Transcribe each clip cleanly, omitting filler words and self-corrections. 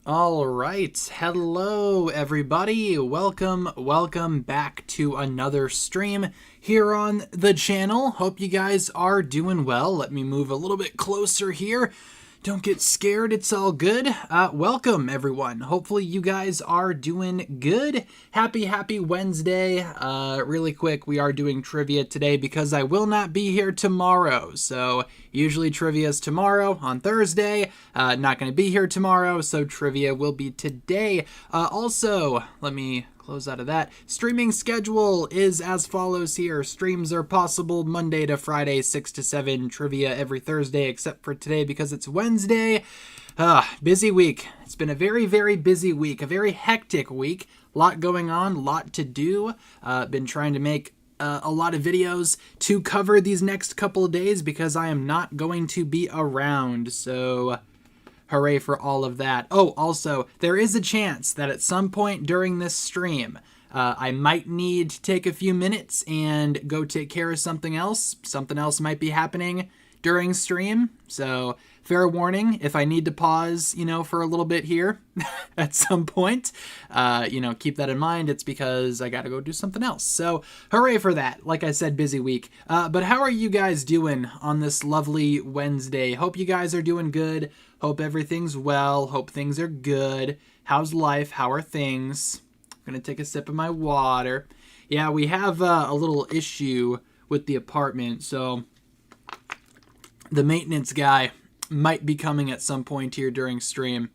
All right, hello everybody. Welcome back to another stream here on the channel. Hope you guys are doing well. Let me move a little bit closer here. Don't get scared, it's all good. Welcome everyone. Hopefully you guys are doing good. Happy Wednesday. Really quick, we are doing trivia today because I will not be here tomorrow. So usually trivia is tomorrow on Thursday. Not going to be here tomorrow, so trivia will be today. Also, let me close out of that. Streaming schedule is as follows here. Streams are possible Monday to Friday, 6 to 7. Trivia every Thursday, except for today because it's Wednesday. Busy week. It's been a very busy week. A very hectic week. Lot going on, lot to do. Been trying to make a lot of videos to cover these next couple of days because I am not going to be around. So hooray for all of that. Oh, also, there is a chance that at some point during this stream, I might need to take a few minutes and go take care of something else. Something else might be happening during stream. So fair warning, if I need to pause, for a little bit here at some point, keep that in mind. It's because I got to go do something else. So hooray for that. Like I said, busy week. But how are you guys doing on this lovely Wednesday? Hope you guys are doing good. Hope everything's well. Hope things are good. How's life? How are things? I'm going to take a sip of my water. Yeah, we have a little issue with the apartment. So the maintenance guy might be coming at some point here during stream.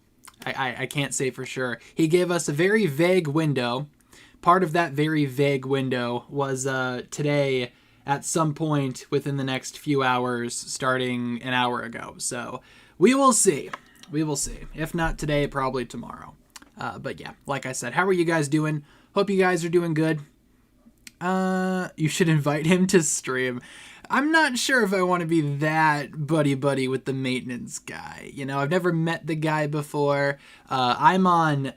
I can't say for sure. He gave us a very vague window. Part of that very vague window was today at some point within the next few hours, starting an hour ago. So we will see. We will see. If not today, probably tomorrow. But yeah, like I said, how are you guys doing? Hope you guys are doing good. You should invite him to stream. I'm not sure if I want to be that buddy-buddy with the maintenance guy. I've never met the guy before. I'm on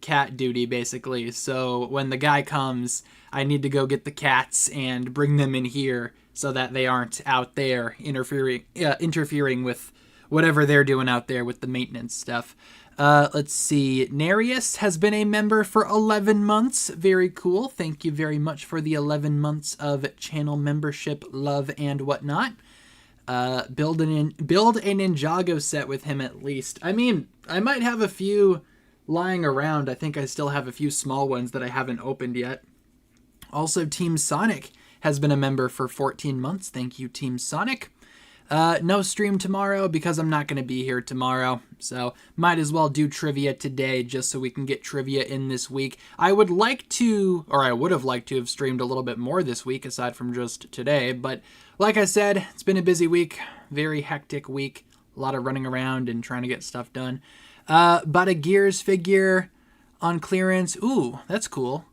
cat duty, basically. So when the guy comes, I need to go get the cats and bring them in here so that they aren't out there interfering with whatever they're doing out there with the maintenance stuff. Let's see. Narius has been a member for 11 months. Very cool. Thank you very much for the 11 months of channel membership, love, and whatnot. Build a Ninjago set with him at least. I mean, I might have a few lying around. I think I still have a few small ones that I haven't opened yet. Also, Team Sonic has been a member for 14 months. Thank you, Team Sonic. No stream tomorrow because I'm not going to be here tomorrow. So might as well do trivia today just so we can get trivia in this week. I would have liked to have streamed a little bit more this week aside from just today. But like I said, it's been a busy week, very hectic week. A lot of running around and trying to get stuff done. Bought a Gears figure on clearance. Ooh, that's cool.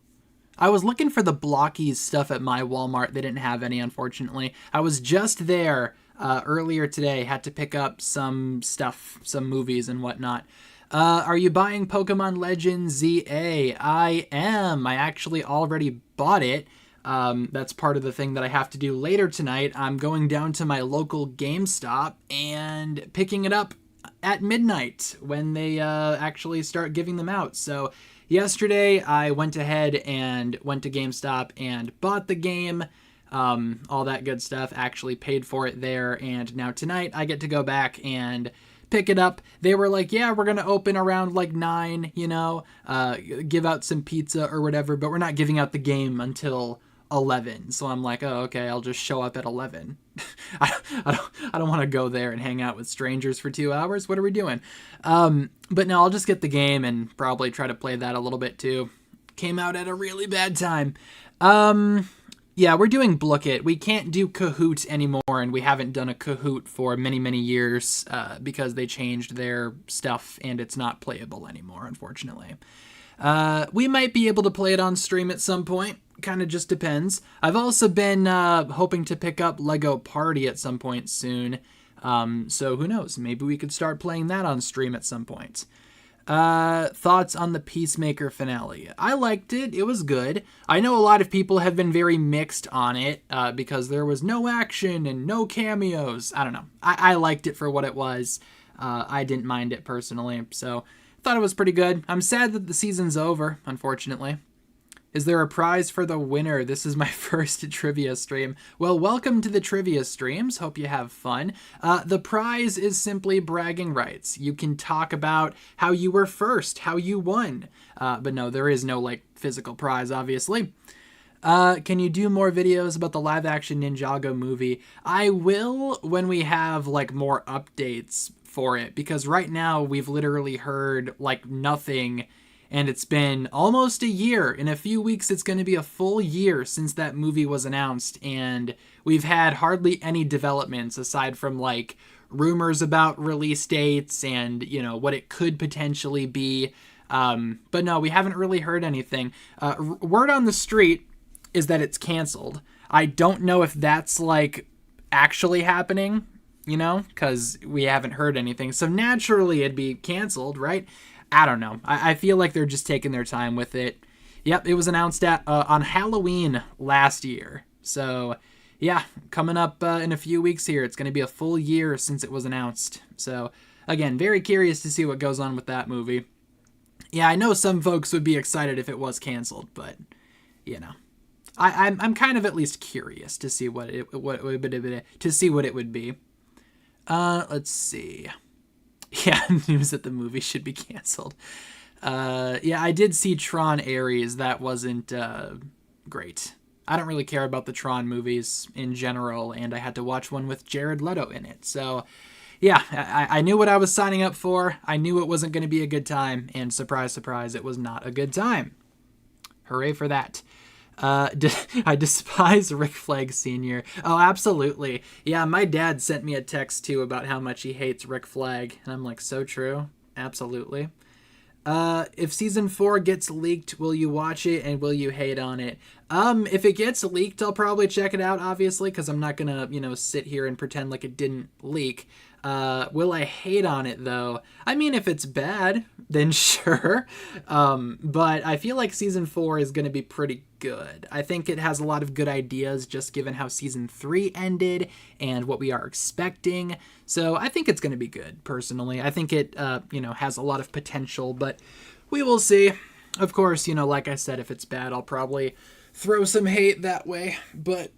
I was looking for the Blockies stuff at my Walmart. They didn't have any, unfortunately. I was just there earlier today, had to pick up some stuff, some movies and whatnot. Are you buying Pokemon Legends ZA? I am. I actually already bought it. That's part of the thing that I have to do later tonight. I'm going down to my local GameStop and picking it up at midnight when they actually start giving them out. So yesterday I went ahead and went to GameStop and bought the game. All that good stuff, actually paid for it there, and now tonight I get to go back and pick it up. They were like, yeah, we're going to open around like 9, give out some pizza or whatever, but we're not giving out the game until 11. So I'm like, oh, okay, I'll just show up at 11. I don't want to go there and hang out with strangers for 2 hours. What are we doing? But no, I'll just get the game and probably try to play that a little bit too. Came out at a really bad time. Yeah, we're doing Book It. We can't do Kahoot anymore, and we haven't done a Kahoot for many, many years because they changed their stuff, and it's not playable anymore, unfortunately. We might be able to play it on stream at some point. Kind of just depends. I've also been hoping to pick up Lego Party at some point soon, so who knows? Maybe we could start playing that on stream at some point. Thoughts on the Peacemaker finale? I liked it. It was good. I know a lot of people have been very mixed on it because there was no action and no cameos. I don't know. I liked it for what it was. I didn't mind it personally, so thought it was pretty good. I'm sad that the season's over, unfortunately. Is there a prize for the winner? This is my first trivia stream. Well, welcome to the trivia streams. Hope you have fun. The prize is simply bragging rights. You can talk about how you were first, how you won. But no, there is no physical prize, obviously. Can you do more videos about the live-action Ninjago movie? I will when we have more updates for it, because right now we've literally heard nothing. And it's been almost a year. In a few weeks, it's going to be a full year since that movie was announced. And we've had hardly any developments aside from rumors about release dates and, what it could potentially be. But no, we haven't really heard anything. Word on the street is that it's canceled. I don't know if that's actually happening, because we haven't heard anything. So naturally it'd be canceled, right? I don't know. I feel like they're just taking their time with it. Yep, it was announced on Halloween last year. So yeah, coming up in a few weeks here. It's going to be a full year since it was announced. So, again, very curious to see what goes on with that movie. Yeah, I know some folks would be excited if it was canceled, but, you know. I'm kind of at least curious to see what it would be. Let's see. Yeah, news that the movie should be canceled. Yeah, I did see Tron Ares. That wasn't great. I don't really care about the Tron movies in general, and I had to watch one with Jared Leto in it. So, yeah, I knew what I was signing up for. I knew it wasn't going to be a good time, and surprise, surprise, it was not a good time. Hooray for that. I despise Rick Flag Sr. Oh, absolutely. Yeah, my dad sent me a text, too, about how much he hates Rick Flag. And I'm like, so true. Absolutely. If season 4 gets leaked, will you watch it and will you hate on it? If it gets leaked, I'll probably check it out, obviously, because I'm not gonna, sit here and pretend like it didn't leak. Will I hate on it, though? I mean, if it's bad, then sure. But I feel like season 4 is going to be pretty good. I think it has a lot of good ideas, just given how season 3 ended and what we are expecting. So I think it's going to be good, personally. I think it, has a lot of potential, but we will see. Of course, like I said, if it's bad, I'll probably throw some hate that way. But,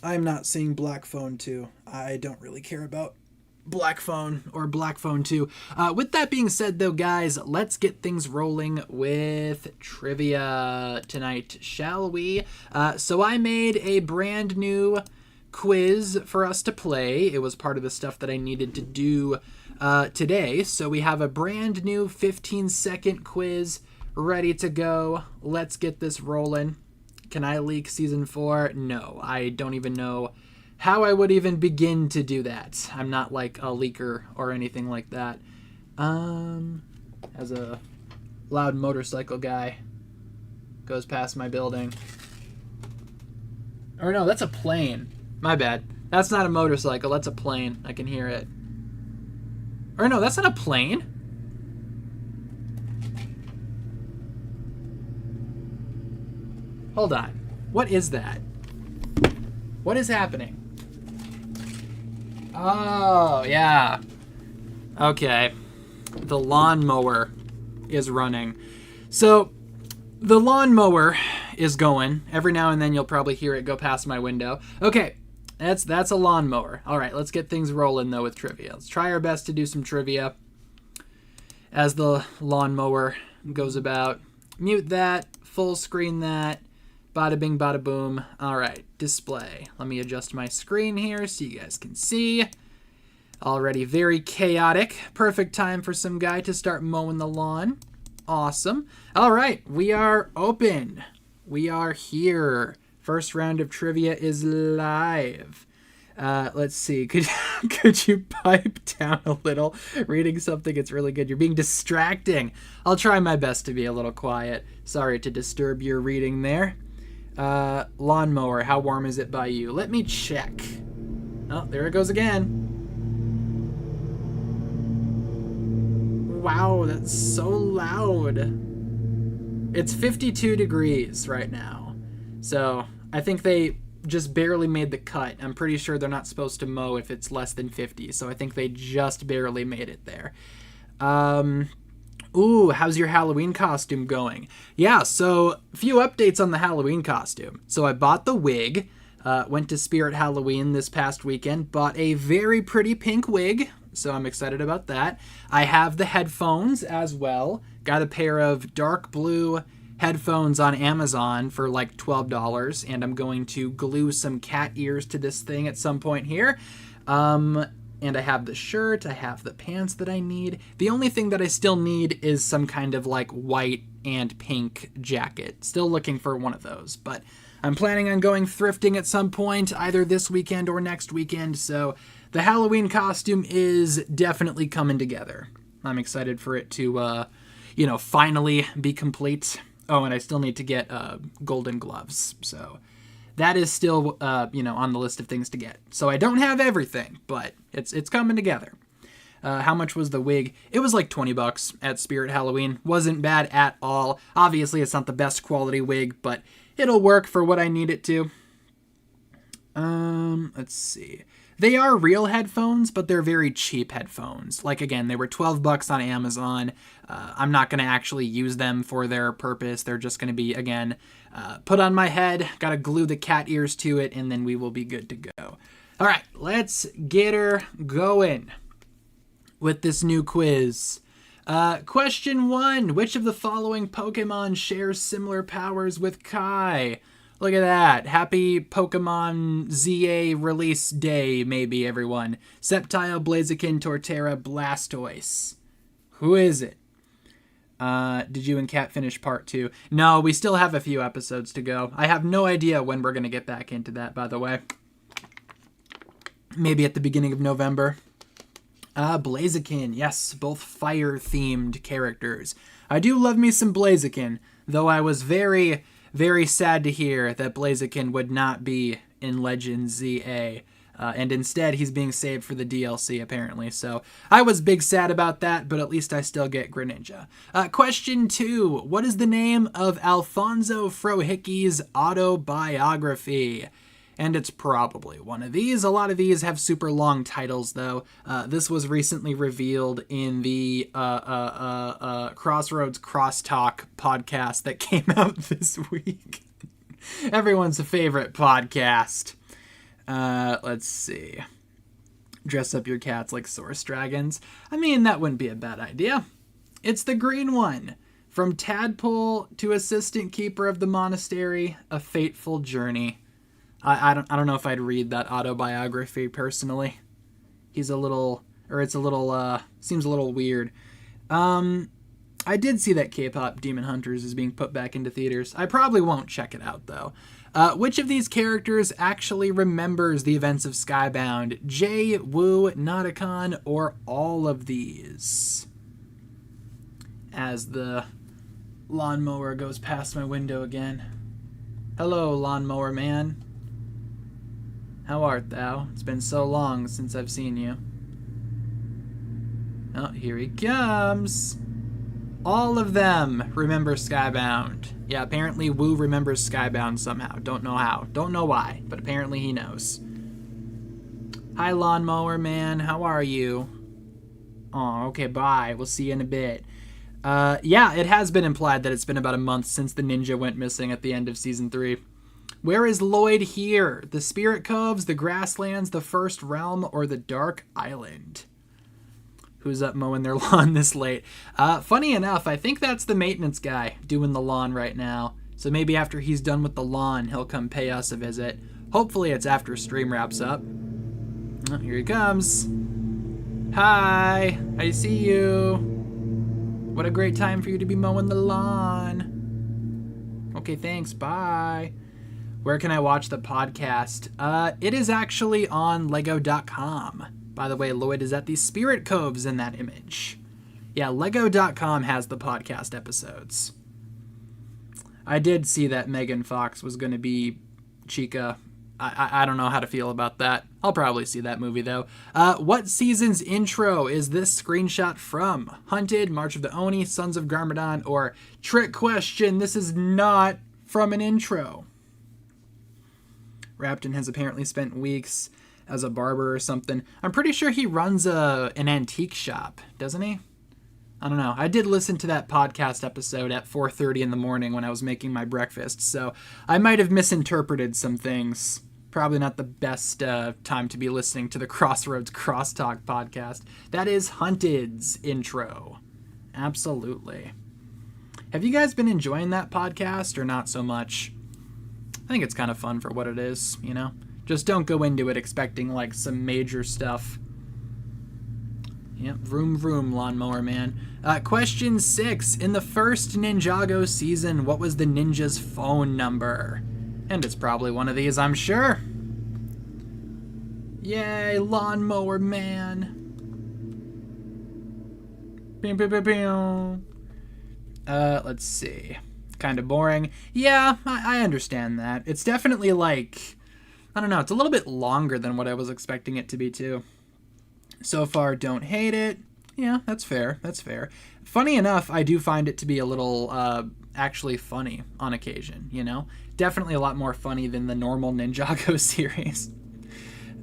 I'm not seeing Black Phone 2. I don't really care about Black Phone or Black Phone 2. With that being said, though, guys, let's get things rolling with trivia tonight, shall we? So I made a brand new quiz for us to play. It was part of the stuff that I needed to do today. So we have a brand new 15-second quiz ready to go. Let's get this rolling. Can I leak season 4? No, I don't even know how I would even begin to do that. I'm not like a leaker or anything like that. As a loud motorcycle guy goes past my building. Or no, that's a plane. My bad. That's not a motorcycle, that's a plane. I can hear it. Or no, that's not a plane. Hold on. What is that? What is happening? Oh, yeah. Okay. The lawnmower is running. So, the lawnmower is going. Every now and then you'll probably hear it go past my window. Okay. That's a lawnmower. All right, let's get things rolling, though, with trivia. Let's try our best to do some trivia as the lawnmower goes about. Mute that. Full screen that. Bada bing, bada boom. All right, display. Let me adjust my screen here so you guys can see. Already very chaotic. Perfect time for some guy to start mowing the lawn. Awesome. All right, we are open. We are here. First round of trivia is live. Let's see. Could you pipe down a little? Reading something, it's really good. You're being distracting. I'll try my best to be a little quiet. Sorry to disturb your reading there. Lawnmower, how warm is it by you? Let me check. Oh, there it goes again. Wow, that's so loud. It's 52 degrees right now. So, I think they just barely made the cut. I'm pretty sure they're not supposed to mow if it's less than 50, so I think they just barely made it there. Ooh, how's your Halloween costume going? Yeah, so a few updates on the Halloween costume. So I bought the wig, went to Spirit Halloween this past weekend, bought a very pretty pink wig, so I'm excited about that. I have the headphones as well. Got a pair of dark blue headphones on Amazon for like $12, and I'm going to glue some cat ears to this thing at some point here. And I have the shirt, I have the pants that I need. The only thing that I still need is some kind of like white and pink jacket. Still looking for one of those, but I'm planning on going thrifting at some point, either this weekend or next weekend, so the Halloween costume is definitely coming together. I'm excited for it to, finally be complete. Oh, and I still need to get golden gloves, so that is still, on the list of things to get. So I don't have everything, but it's coming together. How much was the wig? It was like $20 at Spirit Halloween. Wasn't bad at all. Obviously, it's not the best quality wig, but it'll work for what I need it to. Let's see. They are real headphones, but they're very cheap headphones. Like, again, they were $12 on Amazon. I'm not going to actually use them for their purpose. They're just going to be, again, put on my head. Got to glue the cat ears to it, and then we will be good to go. All right, let's get her going with this new quiz. Question 1. Which of the following Pokemon shares similar powers with Kai? Look at that. Happy Pokemon ZA release day, maybe, everyone. Sceptile, Blaziken, Torterra, Blastoise. Who is it? Did you and Kat finish part 2? No, we still have a few episodes to go. I have no idea when we're going to get back into that, by the way. Maybe at the beginning of November. Blaziken. Yes, both fire-themed characters. I do love me some Blaziken, though I was very, very sad to hear that Blaziken would not be in Legends ZA. And instead, he's being saved for the DLC, apparently. So I was big sad about that, but at least I still get Greninja. Question 2. What is the name of Alfonso Frohicke's autobiography? And it's probably one of these. A lot of these have super long titles, though. This was recently revealed in the Crossroads Crosstalk podcast that came out this week. Everyone's favorite podcast. Let's see. Dress up your cats like source dragons. I mean, that wouldn't be a bad idea. It's the green one. From Tadpole to Assistant Keeper of the Monastery, A Fateful Journey. I don't know if I'd read that autobiography personally. Seems a little weird. I did see that K-pop Demon Hunters is being put back into theaters. I probably won't check it out, though. Which of these characters actually remembers the events of Skybound? Jay, Wu, Nauticon, or all of these? As the lawnmower goes past my window again. Hello, lawnmower man. How art thou? It's been so long since I've seen you. Oh, here he comes. All of them remember Skybound. Yeah, apparently Wu remembers Skybound somehow. Don't know how. Don't know why, but apparently he knows. Hi, lawnmower man. How are you? Oh, okay, bye. We'll see you in a bit. Yeah, it has been implied that it's been about a month since the ninja went missing at the end of Season 3. Where is Lloyd here? The Spirit Coves, the Grasslands, the First Realm, or the Dark Island? Who's up mowing their lawn this late? Funny enough, I think that's the maintenance guy doing the lawn right now. So maybe after he's done with the lawn, he'll come pay us a visit. Hopefully it's after stream wraps up. Oh, here he comes. Hi, I see you. What a great time for you to be mowing the lawn. Okay, thanks, bye. Where can I watch the podcast? It is actually on lego.com. By the way, Lloyd is at the Spirit Coves in that image. Yeah, lego.com has the podcast episodes. I did see that Megan Fox was going to be Chica. I don't know how to feel about that. I'll probably see that movie, though. What season's intro is this screenshot from? Hunted, March of the Oni, Sons of Garmadon, or trick question, this is not from an intro. Rapton has apparently spent weeks as a barber or something. I'm pretty sure he runs an antique shop, doesn't he? I don't know. I did listen to that podcast episode at 4:30 in the morning when I was making my breakfast, so I might have misinterpreted some things. Probably not the best time to be listening to the Crossroads Crosstalk podcast. That is Hunted's intro. Absolutely. Have you guys been enjoying that podcast or not so much? I think it's kind of fun for what it is, you know? Just don't go into it expecting, like, some major stuff. Yep, vroom vroom, lawnmower man. Question 6. In the first Ninjago season, what was the ninja's phone number? And it's probably one of these, I'm sure. Yay, lawnmower man. Pew, pew, pew, pew. Let's see. Kind of boring. Yeah, I understand that. It's definitely like, I don't know, it's a little bit longer than what I was expecting it to be too. So far, don't hate it. Yeah, that's fair. That's fair. Funny enough, I do find it to be a little actually funny on occasion, you know? Definitely a lot more funny than the normal Ninjago series.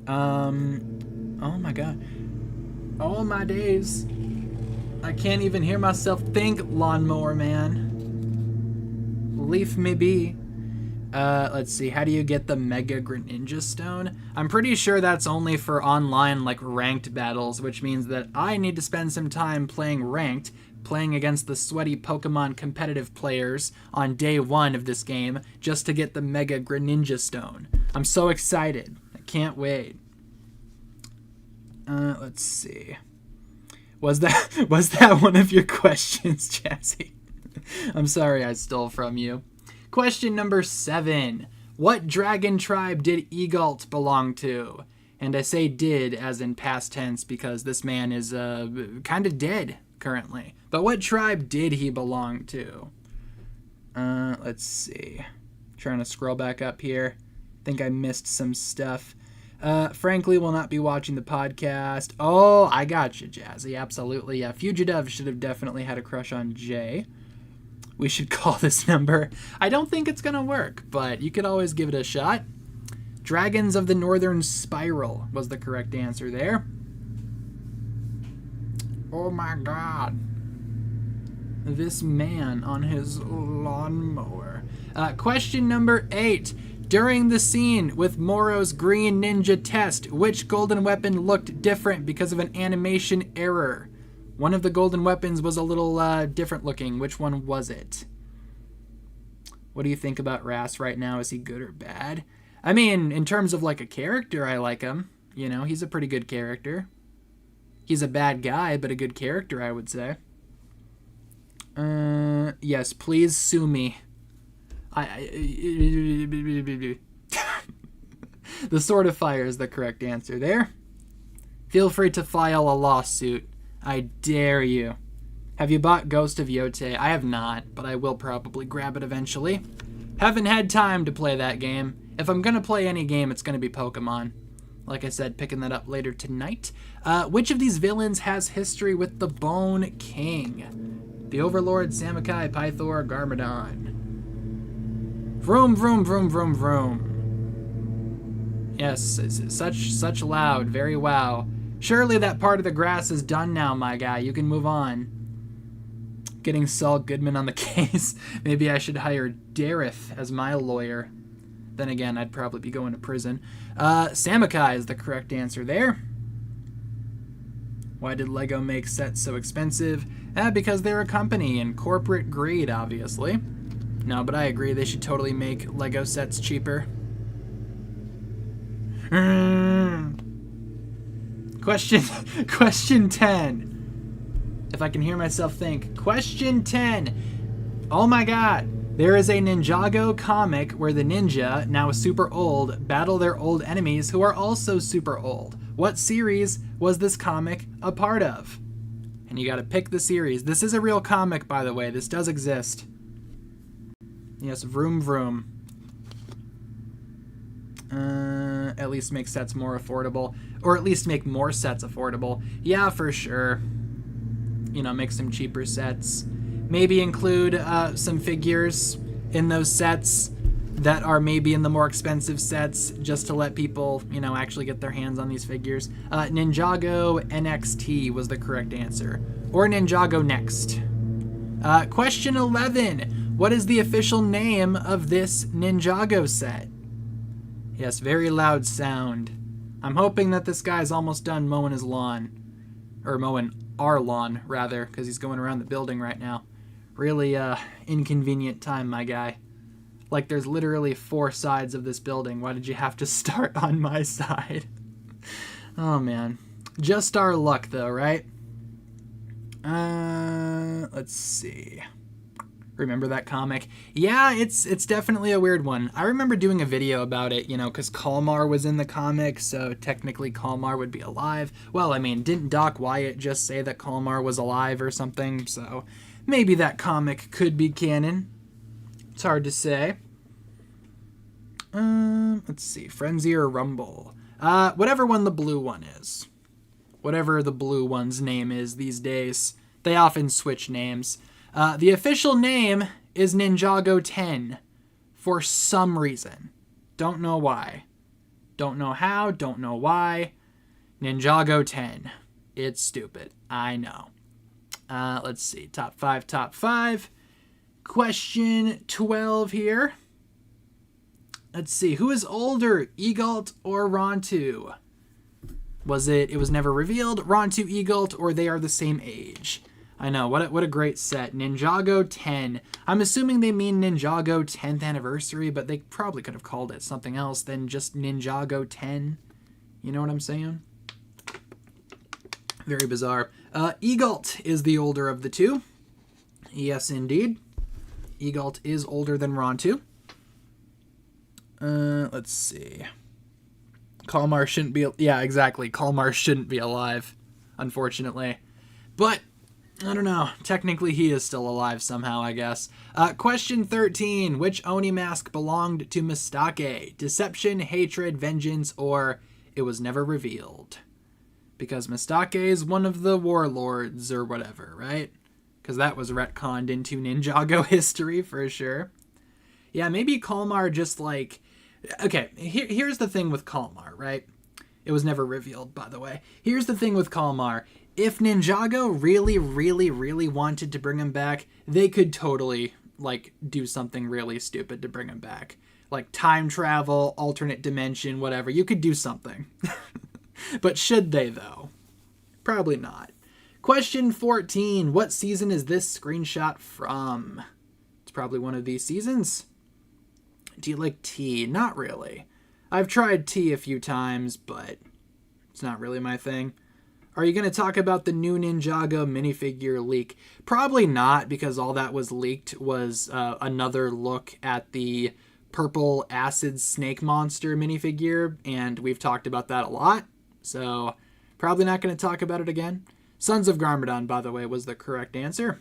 Oh my god. Oh my days. I can't even hear myself think, Lawnmower Man. Leave me be. Let's see. How do you get the Mega Greninja Stone? I'm pretty sure that's only for online, like, ranked battles, which means that I need to spend some time playing ranked, playing against the sweaty Pokemon competitive players on day 1 of this game, just to get the Mega Greninja Stone. I'm so excited. I can't wait. Let's see. Was that one of your questions, Jazzy? I'm sorry I stole from you. Question number 7. What dragon tribe did Egalt belong to? And I say did as in past tense because this man is kind of dead currently. But what tribe did he belong to? Let's see. Trying to scroll back up here. Think I missed some stuff. Frankly, will not be watching the podcast. Oh, I got you, Jazzy. Absolutely. Yeah, Fugitive should have definitely had a crush on Jay. We should call this number. I don't think it's going to work, but you could always give it a shot. Dragons of the Northern Spiral was the correct answer there. Oh my god. This man on his lawnmower. Question number 8. During the scene with Moro's green ninja test, which golden weapon looked different because of an animation error? One of the golden weapons was a little different looking. Which one was it? What do you think about Ras right now? Is he good or bad? I mean, in terms of like a character, I like him. You know, he's a pretty good character. He's a bad guy, but a good character, I would say. Yes, please sue me. The Sword of Fire is the correct answer there. Feel free to file a lawsuit. I dare you. Have you bought Ghost of Yote? I have not, but I will probably grab it eventually. Haven't had time to play that game. If I'm going to play any game, it's going to be Pokemon. Like I said, picking that up later tonight. Which of these villains has history with the Bone King? The Overlord, Samakai, Pythor, Garmadon. Vroom, vroom, vroom, vroom, vroom. Yes, such loud, very wow. Surely that part of the grass is done now, my guy. You can move on. Getting Saul Goodman on the case. Maybe I should hire Dareth as my lawyer. Then again, I'd probably be going to prison. Samakai is the correct answer there. Why did Lego make sets so expensive? Because they're a company and corporate greed, obviously. No, but I agree. They should totally make Lego sets cheaper. Question 10. If I can hear myself think. Question 10. Oh my god. There is a Ninjago comic where the ninja, now super old, battle their old enemies who are also super old. What series was this comic a part of? And you gotta pick the series. This is a real comic, by the way. This does exist. Yes, vroom vroom. At least make sets more affordable. Or at least make more sets affordable. Yeah, for sure. You know, make some cheaper sets. Maybe include some figures in those sets that are maybe in the more expensive sets, just to let people, you know, actually get their hands on these figures. Ninjago NXT was the correct answer. Or Ninjago Next. Question 11. What is the official name of this Ninjago set? Yes, very loud sound. I'm hoping that this guy's almost done mowing his lawn. Or mowing our lawn, rather, because he's going around the building right now. Really inconvenient time, my guy. Like, there's literally 4 sides of this building. Why did you have to start on my side? Oh, man. Just our luck, though, right? Let's see. Remember that comic? Yeah, it's definitely a weird one. I remember doing a video about it, you know, because Kalmar was in the comic, so technically Kalmar would be alive. Well, I mean, didn't Doc Wyatt just say that Kalmar was alive or something? So maybe that comic could be canon. It's hard to say. Let's see. Frenzy or Rumble? Whatever one the blue one is. whatever the blue one's name is these days. They often switch names. The official name is Ninjago 10 for some reason. Don't know why. Don't know how, don't know why. Ninjago 10. It's stupid. I know. Let's see. Top 5. Question 12 here. Let's see. Who is older, Egalt or Rontu? It was never revealed, Rontu, Egalt, or they are the same age? I know, what a great set. Ninjago 10. I'm assuming they mean Ninjago 10th anniversary, but they probably could have called it something else than just Ninjago 10. You know what I'm saying? Very bizarre. Egalt is the older of the two. Yes, indeed. Egalt is older than Rontu. Let's see. Kalmar shouldn't be... Yeah, exactly. Kalmar shouldn't be alive, unfortunately. But, I don't know. Technically, he is still alive somehow, I guess. Question 13. Which Oni mask belonged to Mistake? Deception, hatred, vengeance, or it was never revealed? Because Mistake is one of the warlords or whatever, right? Because that was retconned into Ninjago history for sure. Yeah, maybe Kalmar just like... Okay, here's the thing with Kalmar, right? It was never revealed, by the way. Here's the thing with Kalmar. If Ninjago really, really, really wanted to bring him back, they could totally, like, do something really stupid to bring him back. Like time travel, alternate dimension, whatever. You could do something. But should they, though? Probably not. Question 14. What season is this screenshot from? It's probably one of these seasons. Do you like tea? Not really. I've tried tea a few times, but it's not really my thing. Are you going to talk about the new Ninjago minifigure leak? Probably not, because all that was leaked was another look at the purple acid snake monster minifigure, and we've talked about that a lot, so probably not going to talk about it again. Sons of Garmadon, by the way, was the correct answer.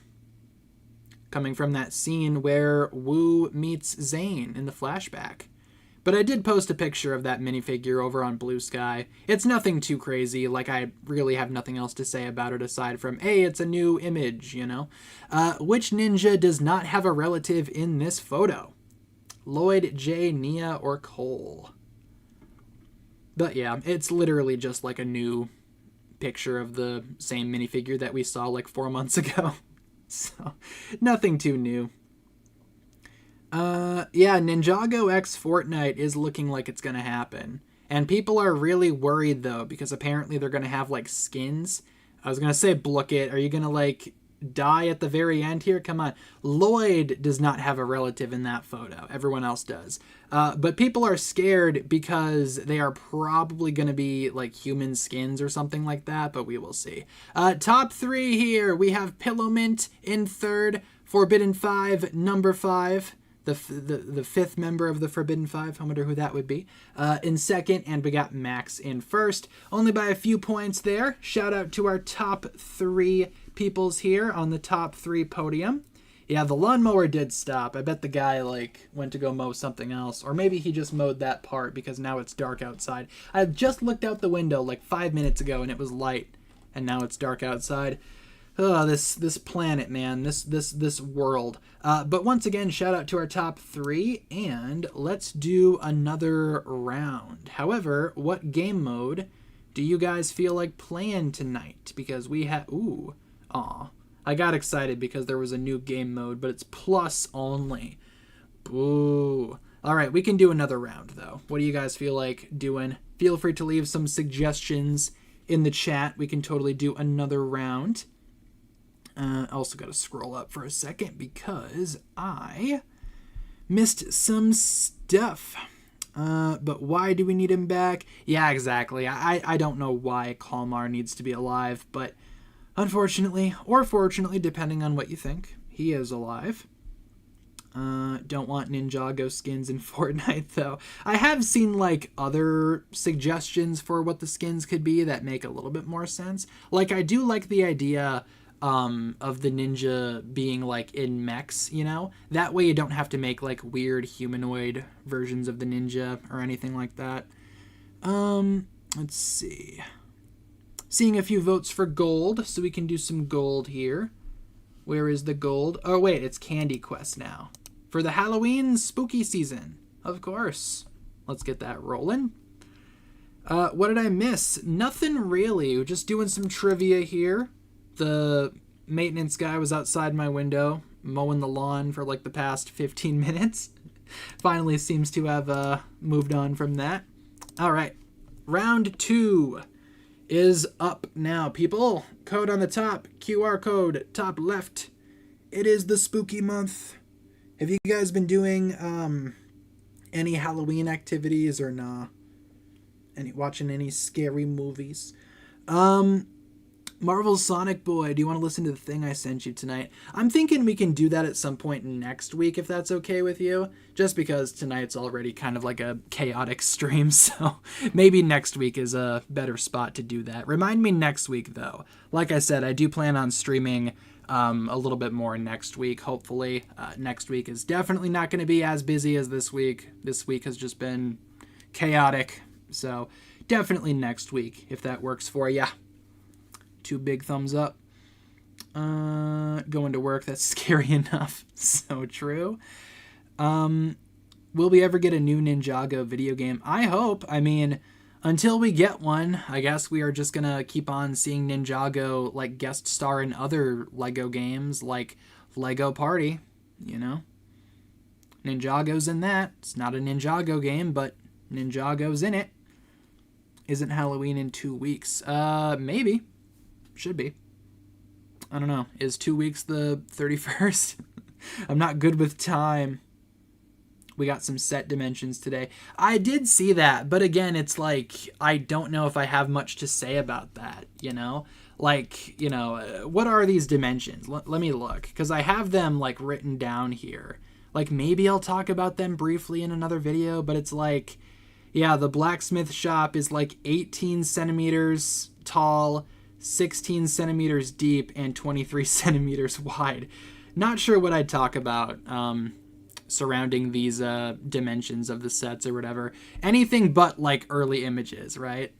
Coming from that scene where Wu meets Zane in the flashback. But I did post a picture of that minifigure over on Blue Sky. It's nothing too crazy, like I really have nothing else to say about it aside from, hey, it's a new image, you know? Which ninja does not have a relative in this photo? Lloyd, Jay, Nia, or Cole? But yeah, it's literally just like a new picture of the same minifigure that we saw like 4 months ago. So, nothing too new. Yeah, Ninjago X Fortnite is looking like it's gonna happen. And people are really worried, though, because apparently they're gonna have, like, skins. I was gonna say, Blookit, are you gonna, like, die at the very end here? Come on. Lloyd does not have a relative in that photo. Everyone else does. But people are scared because they are probably gonna be, like, human skins or something like that, but we will see. Top 3 here. We have Pillowmint in 3rd, Forbidden 5, number 5. The 5th member of the Forbidden 5. I wonder who that would be. In 2nd, and we got Max in 1st. Only by a few points there. Shout out to our top 3 peoples here on the top 3 podium. Yeah, the lawnmower did stop. I bet the guy, like, went to go mow something else. Or maybe he just mowed that part because now it's dark outside. I just looked out the window like 5 minutes ago and it was light. And now it's dark outside. Oh, this planet, man, this world. But once again, shout out to our top 3, and let's do another round. However, what game mode do you guys feel like playing tonight? Because we have, I got excited because there was a new game mode, but it's plus only. Boo. All right, we can do another round, though. What do you guys feel like doing? Feel free to leave some suggestions in the chat. We can totally do another round. Also got to scroll up for a second because I missed some stuff. But why do we need him back? Yeah, exactly. I don't know why Kalmar needs to be alive, but unfortunately, or fortunately, depending on what you think, he is alive. Don't want Ninjago skins in Fortnite, though. I have seen, like, other suggestions for what the skins could be that make a little bit more sense. Like, I do like the idea of the ninja being, like, in mechs, you know? That way you don't have to make, like, weird humanoid versions of the ninja or anything like that. Let's see. Seeing a few votes for gold, so we can do some gold here. Where is the gold? Oh, wait, it's Candy Quest now. For the Halloween spooky season, of course. Let's get that rolling. What did I miss? Nothing really. We're just doing some trivia here. The maintenance guy was outside my window mowing the lawn for like the past 15 minutes. Finally seems to have moved on from that. All right. Round 2 is up now, people. Code on the top. QR code, top left. It is the spooky month. Have you guys been doing any Halloween activities or nah? Watching any scary movies? Marvel's Sonic Boy, do you want to listen to the thing I sent you tonight? I'm thinking we can do that at some point next week, if that's okay with you. Just because tonight's already kind of like a chaotic stream, so maybe next week is a better spot to do that. Remind me next week, though. Like I said, I do plan on streaming a little bit more next week, hopefully. Next week is definitely not going to be as busy as this week. This week has just been chaotic, so definitely next week, if that works for ya. 2 big thumbs up. Going to work, that's scary enough. So true. Will we ever get a new Ninjago video game? I hope. I mean, until we get one, I guess we are just gonna keep on seeing Ninjago like guest star in other Lego games like Lego Party, you know? Ninjago's in that. It's not a Ninjago game, but Ninjago's in it. Isn't Halloween in 2 weeks? Maybe. Should be. I don't know. Is 2 weeks the 31st? I'm not good with time. We got some set dimensions today. I did see that, but again, it's like, I don't know if I have much to say about that, you know? Like, you know, what are these dimensions? Let me look, because I have them, like, written down here. Like, maybe I'll talk about them briefly in another video, but it's like, yeah, the blacksmith shop is, like, 18 centimeters tall, 16 centimeters deep, and 23 centimeters wide. Not sure what I'd talk about surrounding these dimensions of the sets or whatever. Anything but, like, early images, right?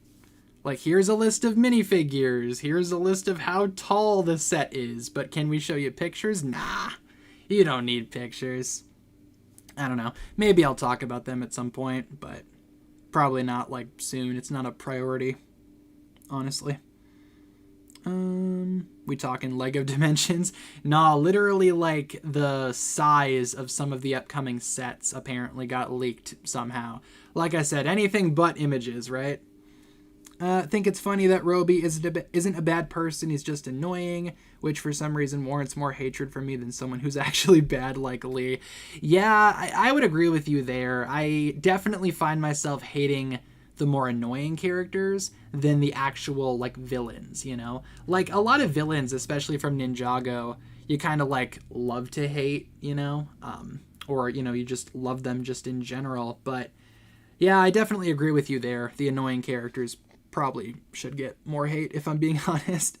Like, here's a list of minifigures. Here's a list of how tall the set is. But can we show you pictures? Nah, you don't need pictures. I don't know. Maybe I'll talk about them at some point, but probably not, like, soon. It's not a priority, honestly. We talking Lego dimensions? Nah, literally, like, the size of some of the upcoming sets apparently got leaked somehow. Like I said, anything but images, right? Think it's funny that Roby isn't a bad person, he's just annoying, which for some reason warrants more hatred from me than someone who's actually bad like Lee. Yeah, I would agree with you there. I definitely find myself hating the more annoying characters than the actual, like, villains, you know? Like, a lot of villains, especially from Ninjago, you kind of, like, love to hate, you know? Or, you know, you just love them just in general. But, yeah, I definitely agree with you there. The annoying characters probably should get more hate, if I'm being honest.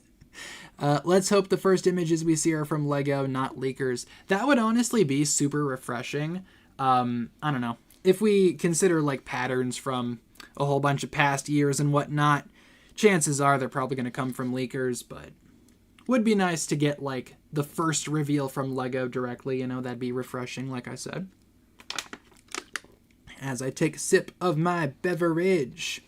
Let's hope the first images we see are from Lego, not leakers. That would honestly be super refreshing. I don't know. If we consider, like, patterns from a whole bunch of past years and whatnot, chances are they're probably going to come from leakers, but would be nice to get, like, the first reveal from Lego directly, you know? That'd be refreshing, like I said. As I take a sip of my beverage.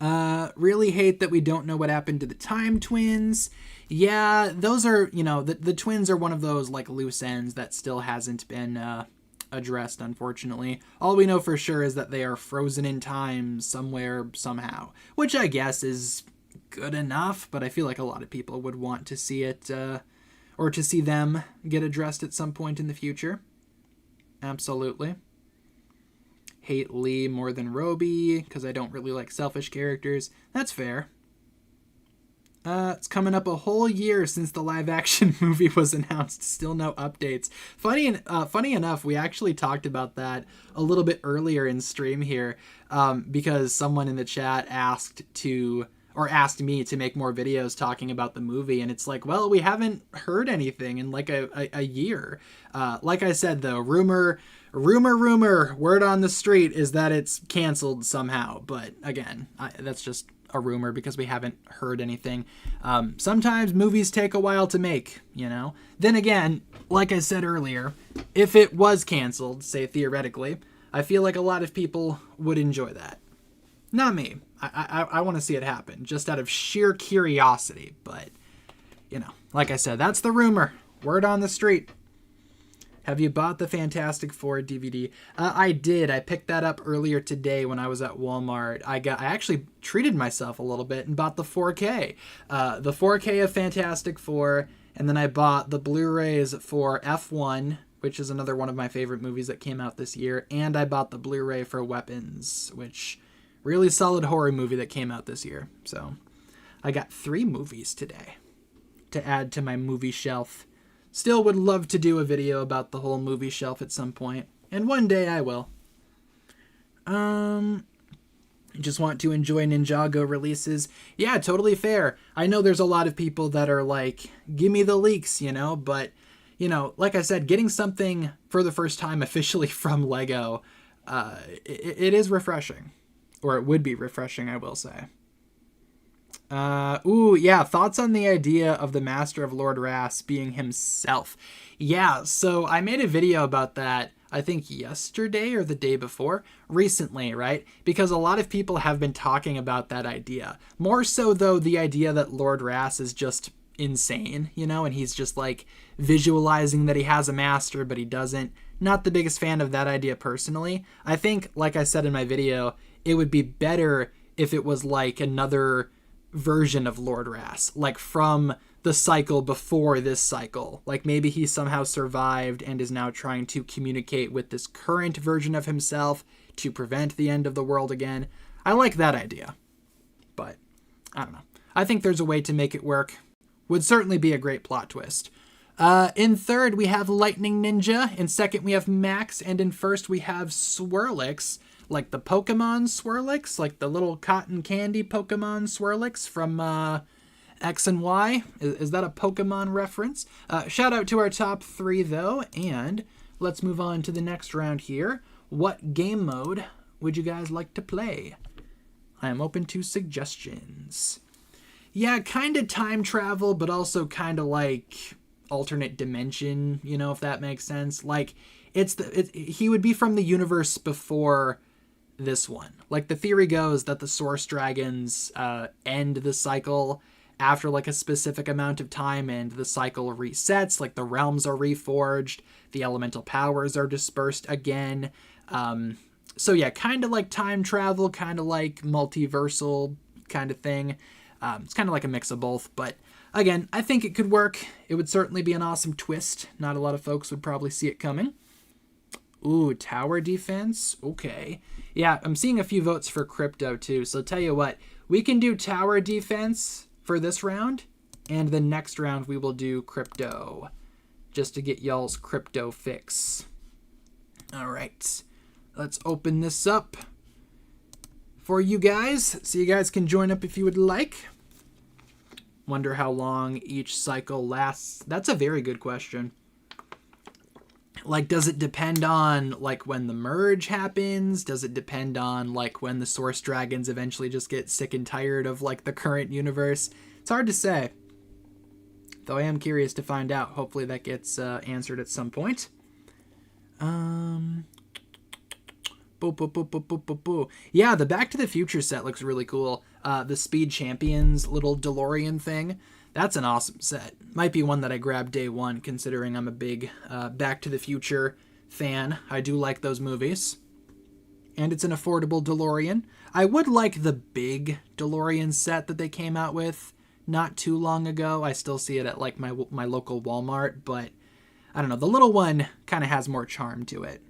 Really hate that we don't know what happened to the Time Twins. Yeah, those are, you know, the twins are one of those, like, loose ends that still hasn't been addressed, unfortunately. All we know for sure is that they are frozen in time somewhere, somehow, which I guess is good enough, but I feel like a lot of people would want to see it, or to see them get addressed at some point in the future. Absolutely. Hate Lee more than Roby, because I don't really like selfish characters. That's fair. It's coming up a whole year since the live-action movie was announced. Still no updates. Funny enough, we actually talked about that a little bit earlier in stream here, because someone in the chat asked me to make more videos talking about the movie, and it's like, well, we haven't heard anything in like a year. Like I said, though, rumor, word on the street is that it's canceled somehow, but again, that's just a rumor because we haven't heard anything. Sometimes movies take a while to make, you know? Then again, like I said earlier, if it was canceled, say theoretically, I feel like a lot of people would enjoy that. Not me. I want to see it happen, just out of sheer curiosity. But, you know, like I said, that's the rumor. Word on the street. Have you bought the Fantastic Four DVD? I did. I picked that up earlier today when I was at Walmart. I actually treated myself a little bit and bought the 4K. The 4K of Fantastic Four, and then I bought the Blu-rays for F1, which is another one of my favorite movies that came out this year, and I bought the Blu-ray for Weapons, which really solid horror movie that came out this year. So I got 3 movies today to add to my movie shelf. Still would love to do a video about the whole movie shelf at some point, and one day I will. Just want to enjoy Ninjago releases. Yeah, totally fair. I know there's a lot of people that are like, give me the leaks, you know, but, you know, like I said, getting something for the first time officially from Lego, it is refreshing. Or it would be refreshing, I will say. Thoughts on the idea of the Master of Lord Rass being himself. Yeah, so I made a video about that, I think yesterday or the day before, recently, right? Because a lot of people have been talking about that idea. More so, though, the idea that Lord Rass is just insane, you know, and he's just like visualizing that he has a master, but he doesn't. Not the biggest fan of that idea personally. I think, like I said in my video, it would be better if it was like another version of Lord Rass, like from the cycle before this cycle. Like maybe he somehow survived and is now trying to communicate with this current version of himself to prevent the end of the world again. I like that idea, but I don't know. I think there's a way to make it work. Would certainly be a great plot twist. In third, we have Lightning Ninja. In second, we have Max. And in first, we have Swirlix. Like the Pokemon Swirlix, like the little cotton candy Pokemon Swirlix from X and Y. Is that a Pokemon reference? Shout out to our top 3, though. And let's move on to the next round here. What game mode would you guys like to play? I am open to suggestions. Yeah, kind of time travel, but also kind of like alternate dimension, you know, if that makes sense. Like, he would be from the universe before this one. Like, the theory goes that the Source Dragons end the cycle after, like, a specific amount of time, and the cycle resets. Like, the realms are reforged, the elemental powers are dispersed again. So, yeah, kind of like time travel, kind of like multiversal kind of thing. It's kind of like a mix of both, but again, I think it could work. It would certainly be an awesome twist. Not a lot of folks would probably see it coming. Ooh, tower defense? Okay. Yeah, I'm seeing a few votes for crypto too, so tell you what, we can do tower defense for this round, and the next round we will do crypto, just to get y'all's crypto fix. All right, let's open this up for you guys, so you guys can join up if you would like. Wonder how long each cycle lasts. That's a very good question. Like, does it depend on, like, when the merge happens? Does it depend on, like, when the Source Dragons eventually just get sick and tired of, like, the current universe? It's hard to say. Though I am curious to find out. Hopefully that gets answered at some point. Yeah, the Back to the Future set looks really cool. The Speed Champions little DeLorean thing. That's an awesome set. Might be one that I grabbed day one, considering I'm a big Back to the Future fan. I do like those movies. And it's an affordable DeLorean. I would like the big DeLorean set that they came out with not too long ago. I still see it at like my local Walmart, but I don't know. The little one kind of has more charm to it.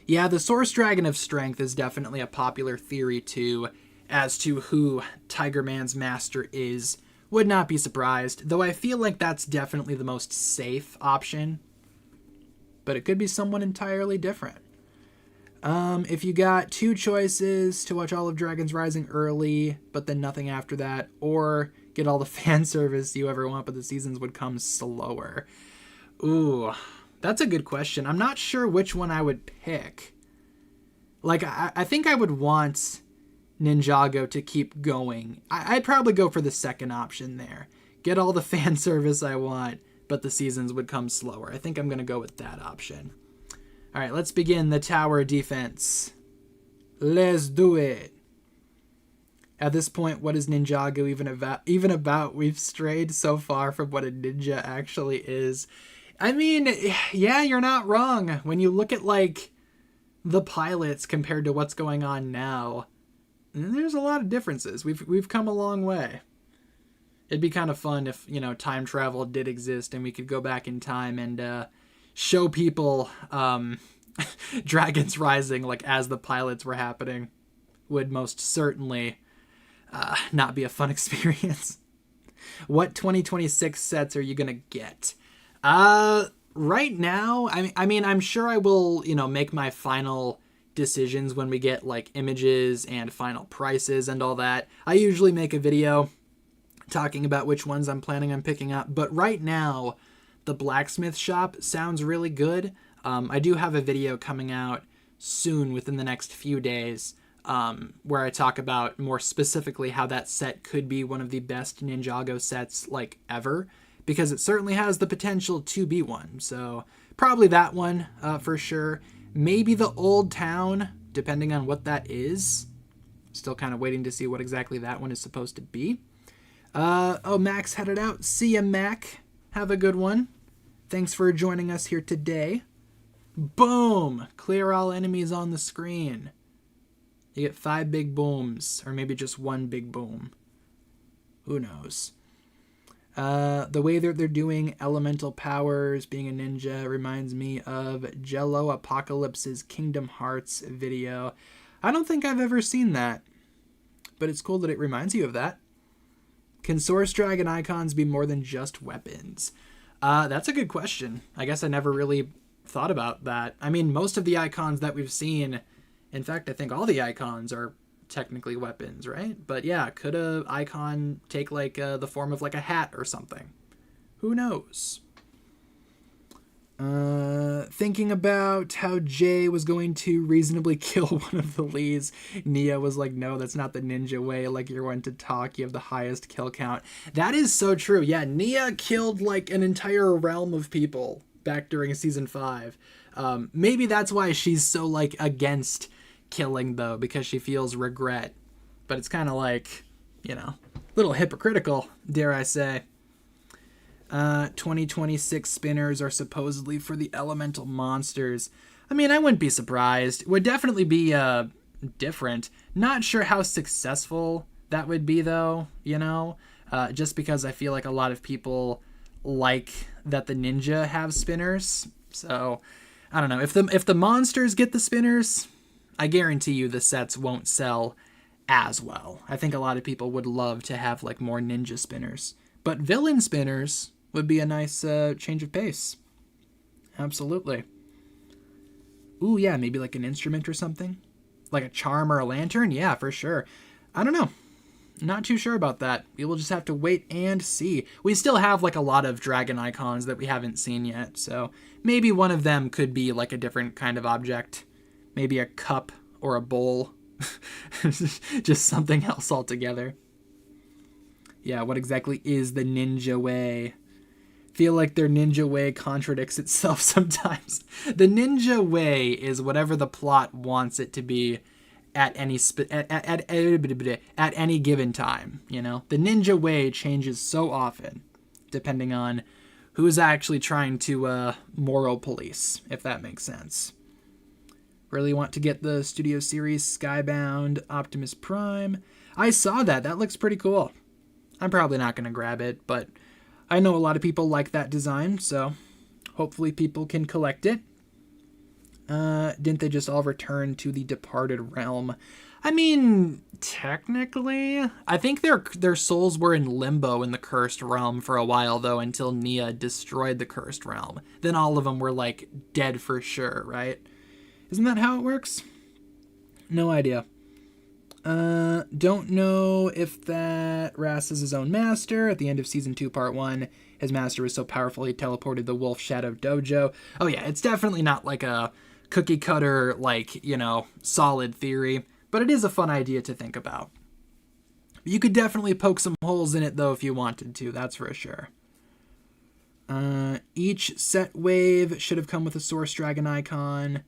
Yeah, the Source Dragon of Strength is definitely a popular theory too, as to who Tiger Man's master is. Would not be surprised, though I feel like that's definitely the most safe option. But it could be someone entirely different. If you got 2 choices to watch all of Dragon's Rising early, but then nothing after that, or get all the fan service you ever want, but the seasons would come slower. Ooh, that's a good question. I'm not sure which one I would pick. Like, I think I would want Ninjago to keep going. I'd probably go for the second option there. Get all the fan service I want, but the seasons would come slower. I think I'm going to go with that option. All right, let's begin the tower defense. Let's do it. At this point, what is Ninjago even about? We've strayed so far from what a ninja actually is. I mean, yeah, you're not wrong. When you look at, like, the pilots compared to what's going on now, there's a lot of differences. We've come a long way. It'd be kind of fun if, you know, time travel did exist and we could go back in time and show people Dragons Rising, like, as the pilots were happening. Would most certainly not be a fun experience. What 2026 sets are you gonna get? Right now, I mean, I'm sure I will, you know, make my final decisions when we get, like, images and final prices and all that. I usually make a video talking about which ones I'm planning on picking up, but right now, the blacksmith shop sounds really good. I do have a video coming out soon within the next few days where I talk about more specifically how that set could be one of the best Ninjago sets, like, ever, because it certainly has the potential to be one. So probably that one for sure. Maybe the Old Town, depending on what that is. Still kind of waiting to see what exactly that one is supposed to be. Oh, Max headed out. See ya, Mac. Have a good one. Thanks for joining us here today. Boom! Clear all enemies on the screen. You get 5 big booms, or maybe just 1 big boom. Who knows? The way that they're doing elemental powers, being a ninja, reminds me of Jello Apocalypse's Kingdom Hearts video. I don't think I've ever seen that, but it's cool that it reminds you of that. Can Source Dragon icons be more than just weapons? That's a good question. I guess I never really thought about that. I mean, most of the icons that we've seen, in fact, I think all the icons are technically weapons, right? But yeah, could a icon take, like, the form of, like, a hat or something? Who knows? Thinking about how Jay was going to reasonably kill one of the Lees, Nia was like, no, that's not the ninja way. Like, you're going to talk, you have the highest kill count. That is so true. Yeah, Nia killed, like, an entire realm of people back during season 5. Maybe that's why she's so, like, against killing, though, because she feels regret. But it's kind of like, you know, a little hypocritical, dare I say. 2026 spinners are supposedly for the elemental monsters. I mean, I wouldn't be surprised. It would definitely be different. Not sure how successful that would be, though, you know, just because I feel like a lot of people like that the ninja have spinners. So I don't know, if the monsters get the spinners, I guarantee you the sets won't sell as well. I think a lot of people would love to have, like, more ninja spinners, but villain spinners would be a nice change of pace. Absolutely. Ooh, yeah, maybe like an instrument or something, like a charm or a lantern. Yeah, for sure. I don't know. Not too sure about that. We will just have to wait and see. We still have, like, a lot of dragon icons that we haven't seen yet, so maybe one of them could be, like, a different kind of object. Maybe a cup or a bowl. Just something else altogether. Yeah, what exactly is the ninja way? Feel like their ninja way contradicts itself sometimes. The ninja way is whatever the plot wants it to be at any at any given time, you know? The ninja way changes so often depending on who's actually trying to moral police, if that makes sense. Really want to get the Studio Series Skybound Optimus Prime. I saw that. That looks pretty cool. I'm probably not going to grab it, but I know a lot of people like that design, so hopefully people can collect it. Didn't they just all return to the departed realm? I mean, technically, I think their souls were in limbo in the cursed realm for a while, though, until Nia destroyed the cursed realm. Then all of them were, like, dead for sure, right? Isn't that how it works? No idea. Don't know if that Ras is his own master. At the end of Season 2, Part 1, his master was so powerful he teleported the Wolf Shadow Dojo. Oh yeah, it's definitely not like a cookie cutter, like, you know, solid theory. But But it is a fun idea to think about. You could definitely poke some holes in it, though, if you wanted to. That's for sure. Each set wave should have come with a Source Dragon icon.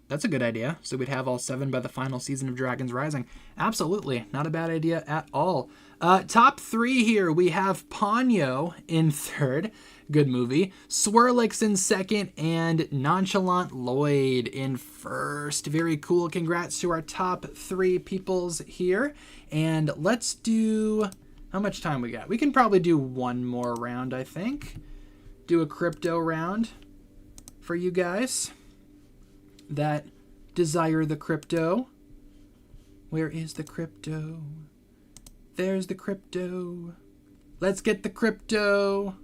That's a good idea. So we'd have all 7 by the final season of Dragons Rising. Absolutely. Not a bad idea at all. Top 3 here. We have Ponyo in 3rd. Good movie. Swirlix in 2nd. And Nonchalant Lloyd in 1st. Very cool. Congrats to our top 3 peoples here. And let's do... How much time we got? We can probably do one more round, I think. Do a crypto round for you guys that desire the crypto. Where is the crypto? There's the crypto. Let's get the crypto.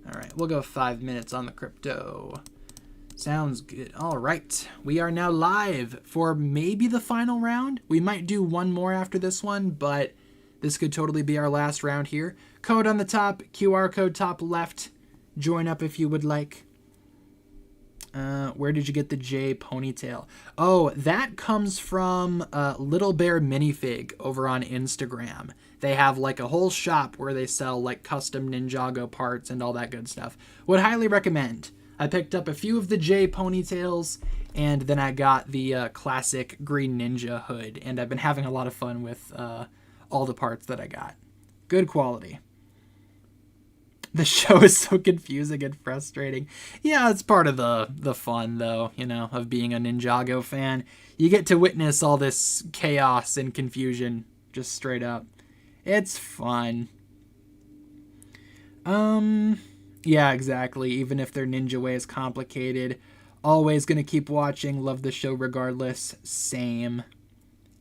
All right, we'll go 5 minutes on the crypto. Sounds good. All right, we are now live for maybe the final round. We might do one more after this one, but this could totally be our last round here. Code on the top, QR code top left. Join up if you would like. Where did you get the J ponytail? Oh, that comes from Little Bear Minifig over on Instagram. They have like a whole shop where they sell like custom Ninjago parts and all that good stuff. Would highly recommend. I picked up a few of the J ponytails, and then I got the classic Green Ninja hood, and I've been having a lot of fun with all the parts that I got. Good quality. The show is so confusing and frustrating. Yeah, it's part of the fun, though, you know, of being a Ninjago fan. You get to witness all this chaos and confusion, just straight up. It's fun. Yeah, exactly. Even if their ninja way is complicated. Always gonna keep watching. Love the show regardless. Same.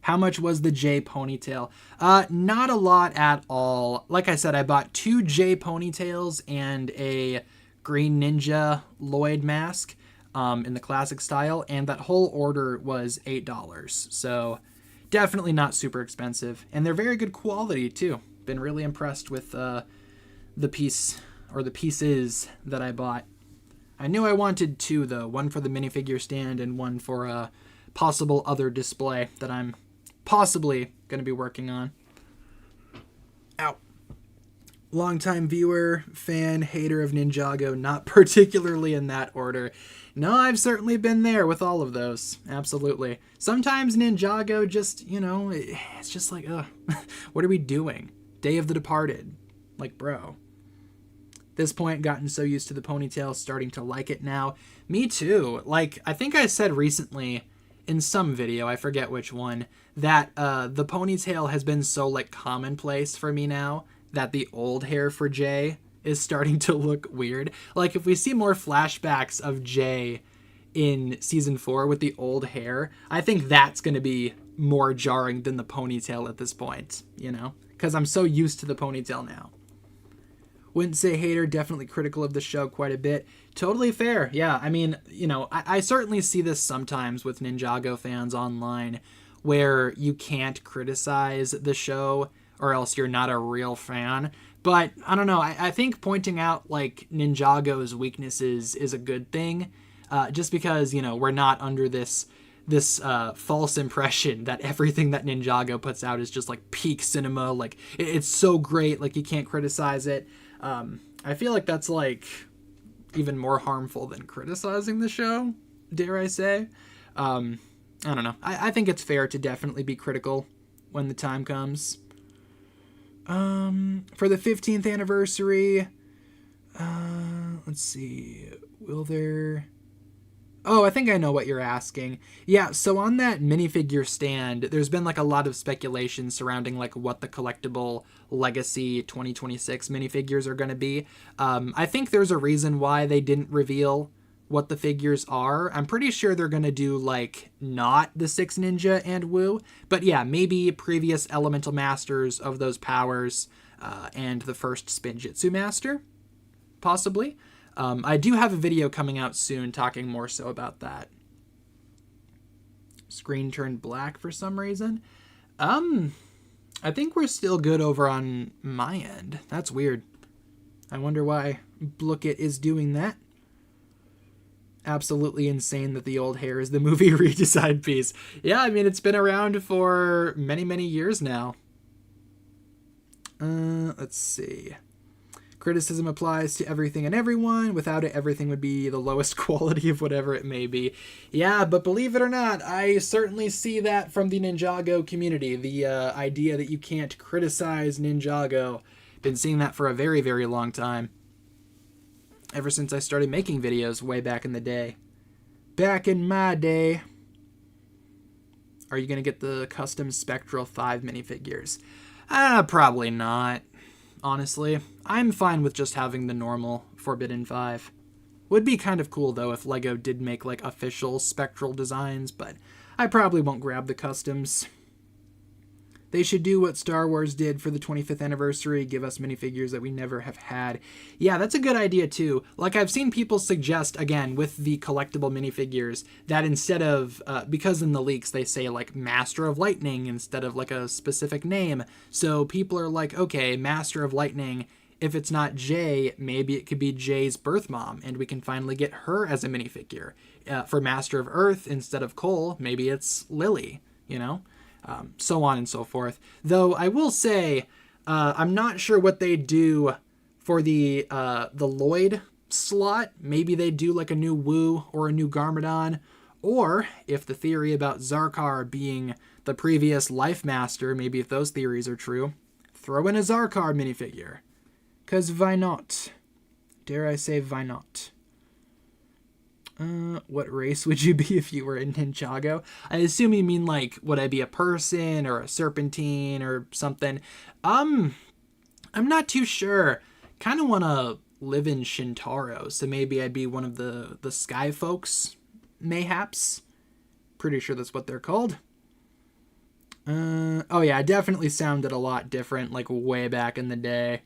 How much was the J ponytail? Not a lot at all. Like I said, I bought 2 J ponytails and a Green Ninja Lloyd mask in the classic style, and that whole order was $8. So definitely not super expensive, and they're very good quality too. Been really impressed with the piece or the pieces that I bought. I knew I wanted 2 though, one for the minifigure stand and one for a possible other display that I'm possibly going to be working on. Ow. Longtime viewer, fan, hater of Ninjago, not particularly in that order. No, I've certainly been there with all of those. Absolutely. Sometimes Ninjago just, you know, it's just like, what are we doing? Day of the Departed. Like, bro. This point, gotten so used to the ponytail, starting to like it now. Me too. Like, I think I said recently in some video, I forget which one, that the ponytail has been so like commonplace for me now that the old hair for Jay is starting to look weird. Like if we see more flashbacks of Jay in season 4 with the old hair, I think that's going to be more jarring than the ponytail at this point, you know, because I'm so used to the ponytail now. Wouldn't say hater, definitely critical of the show quite a bit. Totally fair. Yeah, I mean, you know, I certainly see this sometimes with Ninjago fans online where you can't criticize the show or else you're not a real fan. But I don't know. I think pointing out like Ninjago's weaknesses is a good thing, just because, you know, we're not under this false impression that everything that Ninjago puts out is just like peak cinema. Like it's so great, like you can't criticize it. I feel like that's like even more harmful than criticizing the show, dare I say. I don't know. I think it's fair to definitely be critical when the time comes. For the 15th anniversary, let's see, will there... Oh, I think I know what you're asking. Yeah, so on that minifigure stand, there's been like a lot of speculation surrounding like what the collectible Legacy 2026 minifigures are going to be. I think there's a reason why they didn't reveal what the figures are. I'm pretty sure they're going to do like not the 6 Ninja and Wu, but yeah, maybe previous Elemental Masters of those powers and the first Spinjitzu Master, possibly. I do have a video coming out soon talking more so about that. Screen turned black for some reason. I think we're still good over on my end. That's weird. I wonder why Blookit is doing that. Absolutely insane that the old hair is the movie redesign piece. Yeah, I mean, it's been around for many, many years now. Let's see. Criticism applies to everything and everyone. Without it, everything would be the lowest quality of whatever it may be. Yeah, but believe it or not, I certainly see that from the Ninjago community. The idea that you can't criticize Ninjago. Been seeing that for a very, very long time. Ever since I started making videos way back in the day. Back in my day. Are you going to get the custom Spectral 5 minifigures? Probably not. Honestly, I'm fine with just having the normal Forbidden 5. Would be kind of cool, though, if LEGO did make, like, official Spectral designs, but I probably won't grab the customs. They should do what Star Wars did for the 25th anniversary, give us minifigures that we never have had. Yeah, that's a good idea, too. Like, I've seen people suggest, again, with the collectible minifigures, that instead of, because in the leaks they say, like, Master of Lightning instead of, like, a specific name. So people are like, okay, Master of Lightning, if it's not Jay, maybe it could be Jay's birth mom, and we can finally get her as a minifigure. For Master of Earth, instead of Cole, maybe it's Lily, you know? So on and so forth. Though I will say, I'm not sure what they do for the Lloyd slot. Maybe they do like a new Wu or a new Garmadon. Or if the theory about Zarkar being the previous Life Master, maybe if those theories are true, throw in a Zarkar minifigure. 'Cause why not? Dare I say why not? What race would you be if you were in Ninjago? I assume you mean, like, would I be a person or a serpentine or something? I'm not too sure. Kind of want to live in Shintaro, so maybe I'd be one of the sky folks, mayhaps. Pretty sure that's what they're called. Oh yeah, it definitely sounded a lot different, like, way back in the day.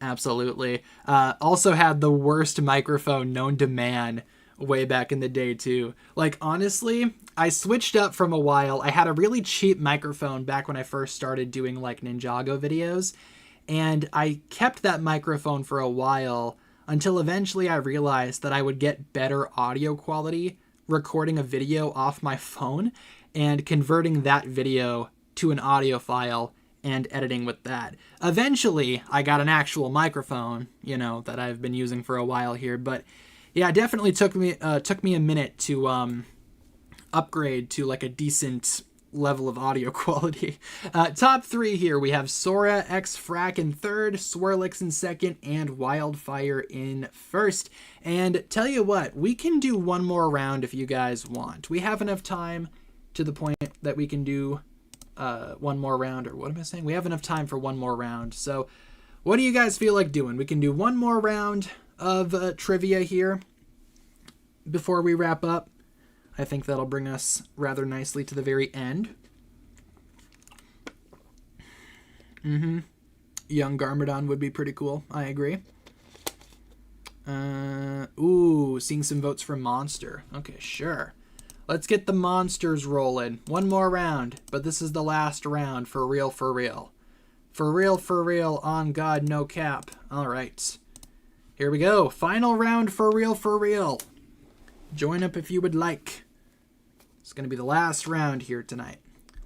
Absolutely. Also had the worst microphone known to man way back in the day too. Like, honestly, I switched up from a while. I had a really cheap microphone back when I first started doing like Ninjago videos, and I kept that microphone for a while until eventually I realized that I would get better audio quality recording a video off my phone and converting that video to an audio file and editing with that. Eventually, I got an actual microphone, you know, that I've been using for a while here, but yeah, it definitely took me a minute to upgrade to like a decent level of audio quality. Top 3 here, we have Sora X Frack in 3rd, Swirlix in 2nd, and Wildfire in 1st. And tell you what, we can do one more round if you guys want. We have enough time to the point that we can do one more round, or what am I saying? We have enough time for one more round. So what do you guys feel like doing? We can do one more round of trivia here before we wrap up. I think that'll bring us rather nicely to the very end. Young Garmadon would be pretty cool. I agree. Ooh, seeing some votes for Monster. Okay, sure. Let's get the monsters rolling. One more round, but this is the last round for real, for real. For real, on God, no cap. All right. Here we go. Final round for real. Join up if you would like. It's going to be the last round here tonight.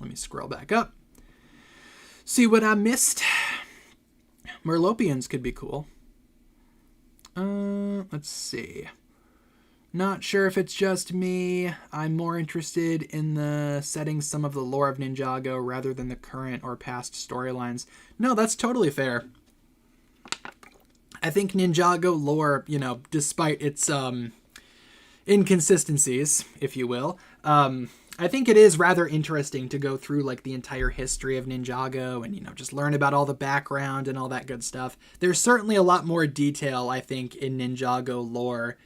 Let me scroll back up. See what I missed. Merlopians could be cool. Let's see. Not sure if it's just me. I'm more interested in the setting some of the lore of Ninjago rather than the current or past storylines. No, that's totally fair. I think Ninjago lore, you know, despite its inconsistencies, if you will, I think it is rather interesting to go through like the entire history of Ninjago and, you know, just learn about all the background and all that good stuff. There's certainly a lot more detail, I think, in Ninjago lore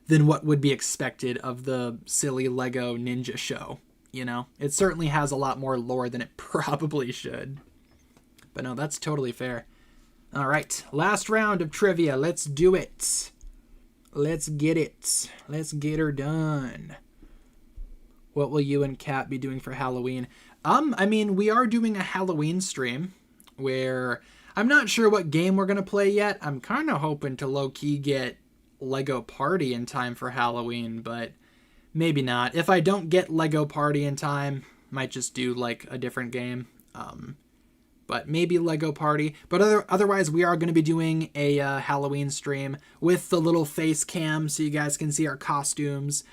than what would be expected of the silly Lego ninja show, you know? It certainly has a lot more lore than it probably should. But no, that's totally fair. All right, last round of trivia. Let's do it. Let's get it. Let's get her done. What will you and Kat be doing for Halloween? I mean, we are doing a Halloween stream where I'm not sure what game we're going to play yet. I'm kind of hoping to low-key get Lego Party in time for Halloween, but maybe not. If I don't get Lego Party in time, might just do like a different game. But maybe Lego Party. But otherwise, we are going to be doing a Halloween stream with the little face cam so you guys can see our costumes.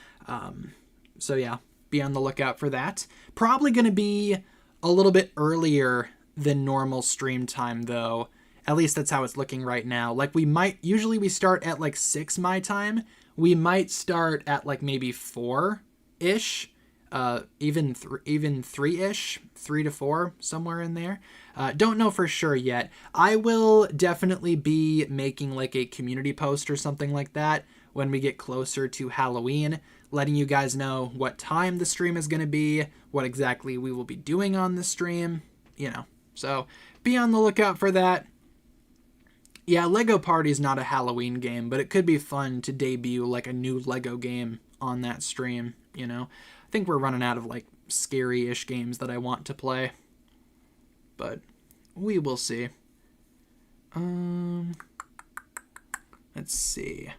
So yeah, be on the lookout for that. Probably going to be a little bit earlier than normal stream time, though. At least that's how it's looking right now. Like usually we start at like 6 my time. We might start at like maybe 4-ish. Even 3-ish, 3 to 4, somewhere in there. Don't know for sure yet. I will definitely be making like a community post or something like that when we get closer to Halloween, letting you guys know what time the stream is going to be, what exactly we will be doing on the stream, So be on the lookout for that. Yeah, Lego Party is not a Halloween game, but it could be fun to debut like a new Lego game on that stream, I think we're running out of like scary-ish games that I want to play, but we will see. Let's see.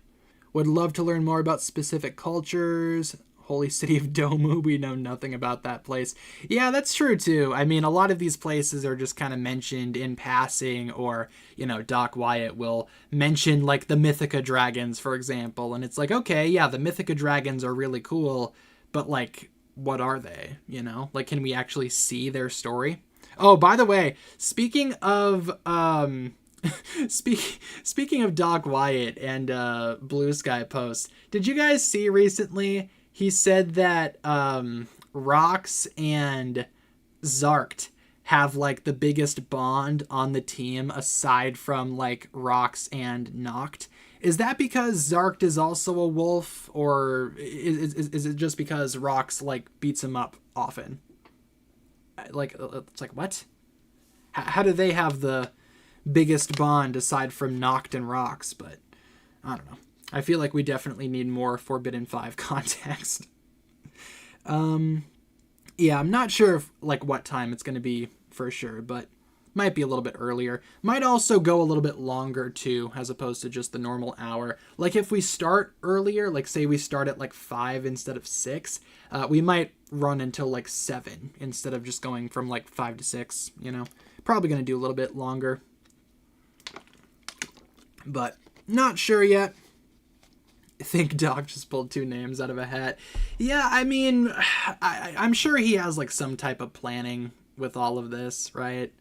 Would love to learn more about specific cultures. Holy City of Domu, we know nothing about that place. Yeah, that's true too. I mean, a lot of these places are just kind of mentioned in passing, or, Doc Wyatt will mention like the Mythica dragons, for example, and it's like, okay, yeah, the Mythica dragons are really cool, but like, what are they? Like, can we actually see their story? Oh, by the way, speaking of speaking of Doc Wyatt and Blue Sky posts, did you guys see recently he said that Rox and Zarkt have like the biggest bond on the team aside from like Rox and Noct? Is that because Zarkt is also a wolf, or is it just because Rox like beats him up often? Like, it's like, what? How do they have the biggest bond aside from Noct and Rox? But I don't know. I feel like we definitely need more Forbidden 5 context. Yeah, I'm not sure if, like, what time it's going to be for sure, but might be a little bit earlier. Might also go a little bit longer, too, as opposed to just the normal hour. Like, if we start earlier, like, say we start at, like, 5 instead of 6, we might run until, like, 7 instead of just going from, like, 5 to 6, Probably going to do a little bit longer. But not sure yet. I think Doc just pulled 2 names out of a hat. Yeah, I mean, I'm sure he has, like, some type of planning with all of this, right?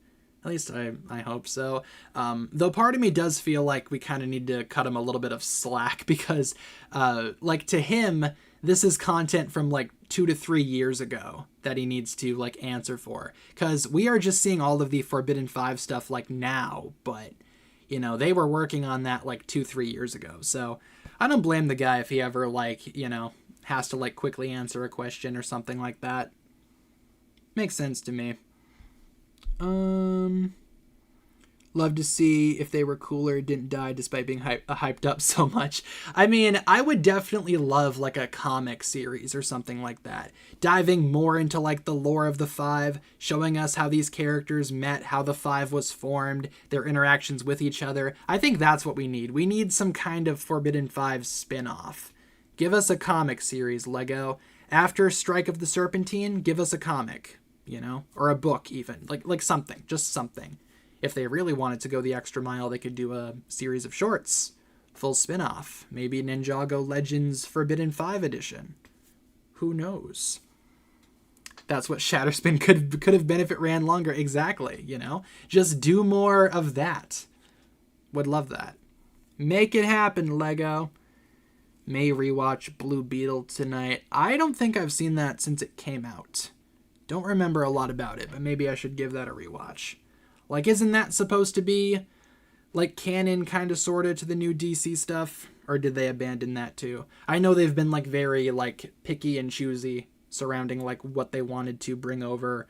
At least I hope so. Though part of me does feel like we kind of need to cut him a little bit of slack because, like, to him, this is content from, like, 2 to 3 years ago that he needs to, like, answer for. Because we are just seeing all of the Forbidden 5 stuff, like, now, but, they were working on that, like, 2-3 years ago. So I don't blame the guy if he ever, like, has to, like, quickly answer a question or something like that. Makes sense to me. Love to see if they were cooler, didn't die despite being hyped up so much. I mean, I would definitely love like a comic series or something like that. Diving more into like the lore of the 5, showing us how these characters met, how the 5 was formed, their interactions with each other. I think that's what we need. We need some kind of Forbidden 5 spin-off. Give us a comic series, Lego. After Strike of the Serpentine, give us a comic, or a book even. Like something, just something. If they really wanted to go the extra mile, they could do a series of shorts. Full spin-off. Maybe Ninjago Legends Forbidden 5 edition. Who knows? That's what Shatterspin could have been if it ran longer. Exactly, Just do more of that. Would love that. Make it happen, Lego. May rewatch Blue Beetle tonight. I don't think I've seen that since it came out. Don't remember a lot about it, but maybe I should give that a rewatch. Like, isn't that supposed to be, like, canon kind of sort of to the new DC stuff? Or did they abandon that too? I know they've been, like, very, like, picky and choosy surrounding, like, what they wanted to bring over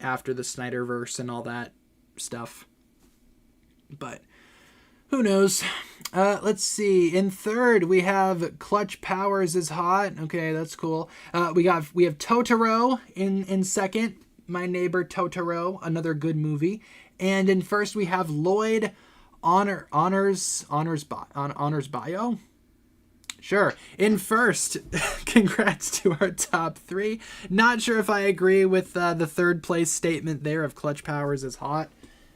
after the Snyderverse and all that stuff. But who knows? Let's see. In third, we have Clutch Powers is hot. Okay, that's cool. We have Totoro in second. My Neighbor Totoro, another good movie. And in first, we have Lloyd honors bio. Sure. In first, congrats to our top 3. Not sure if I agree with the third place statement there of Clutch Powers is hot.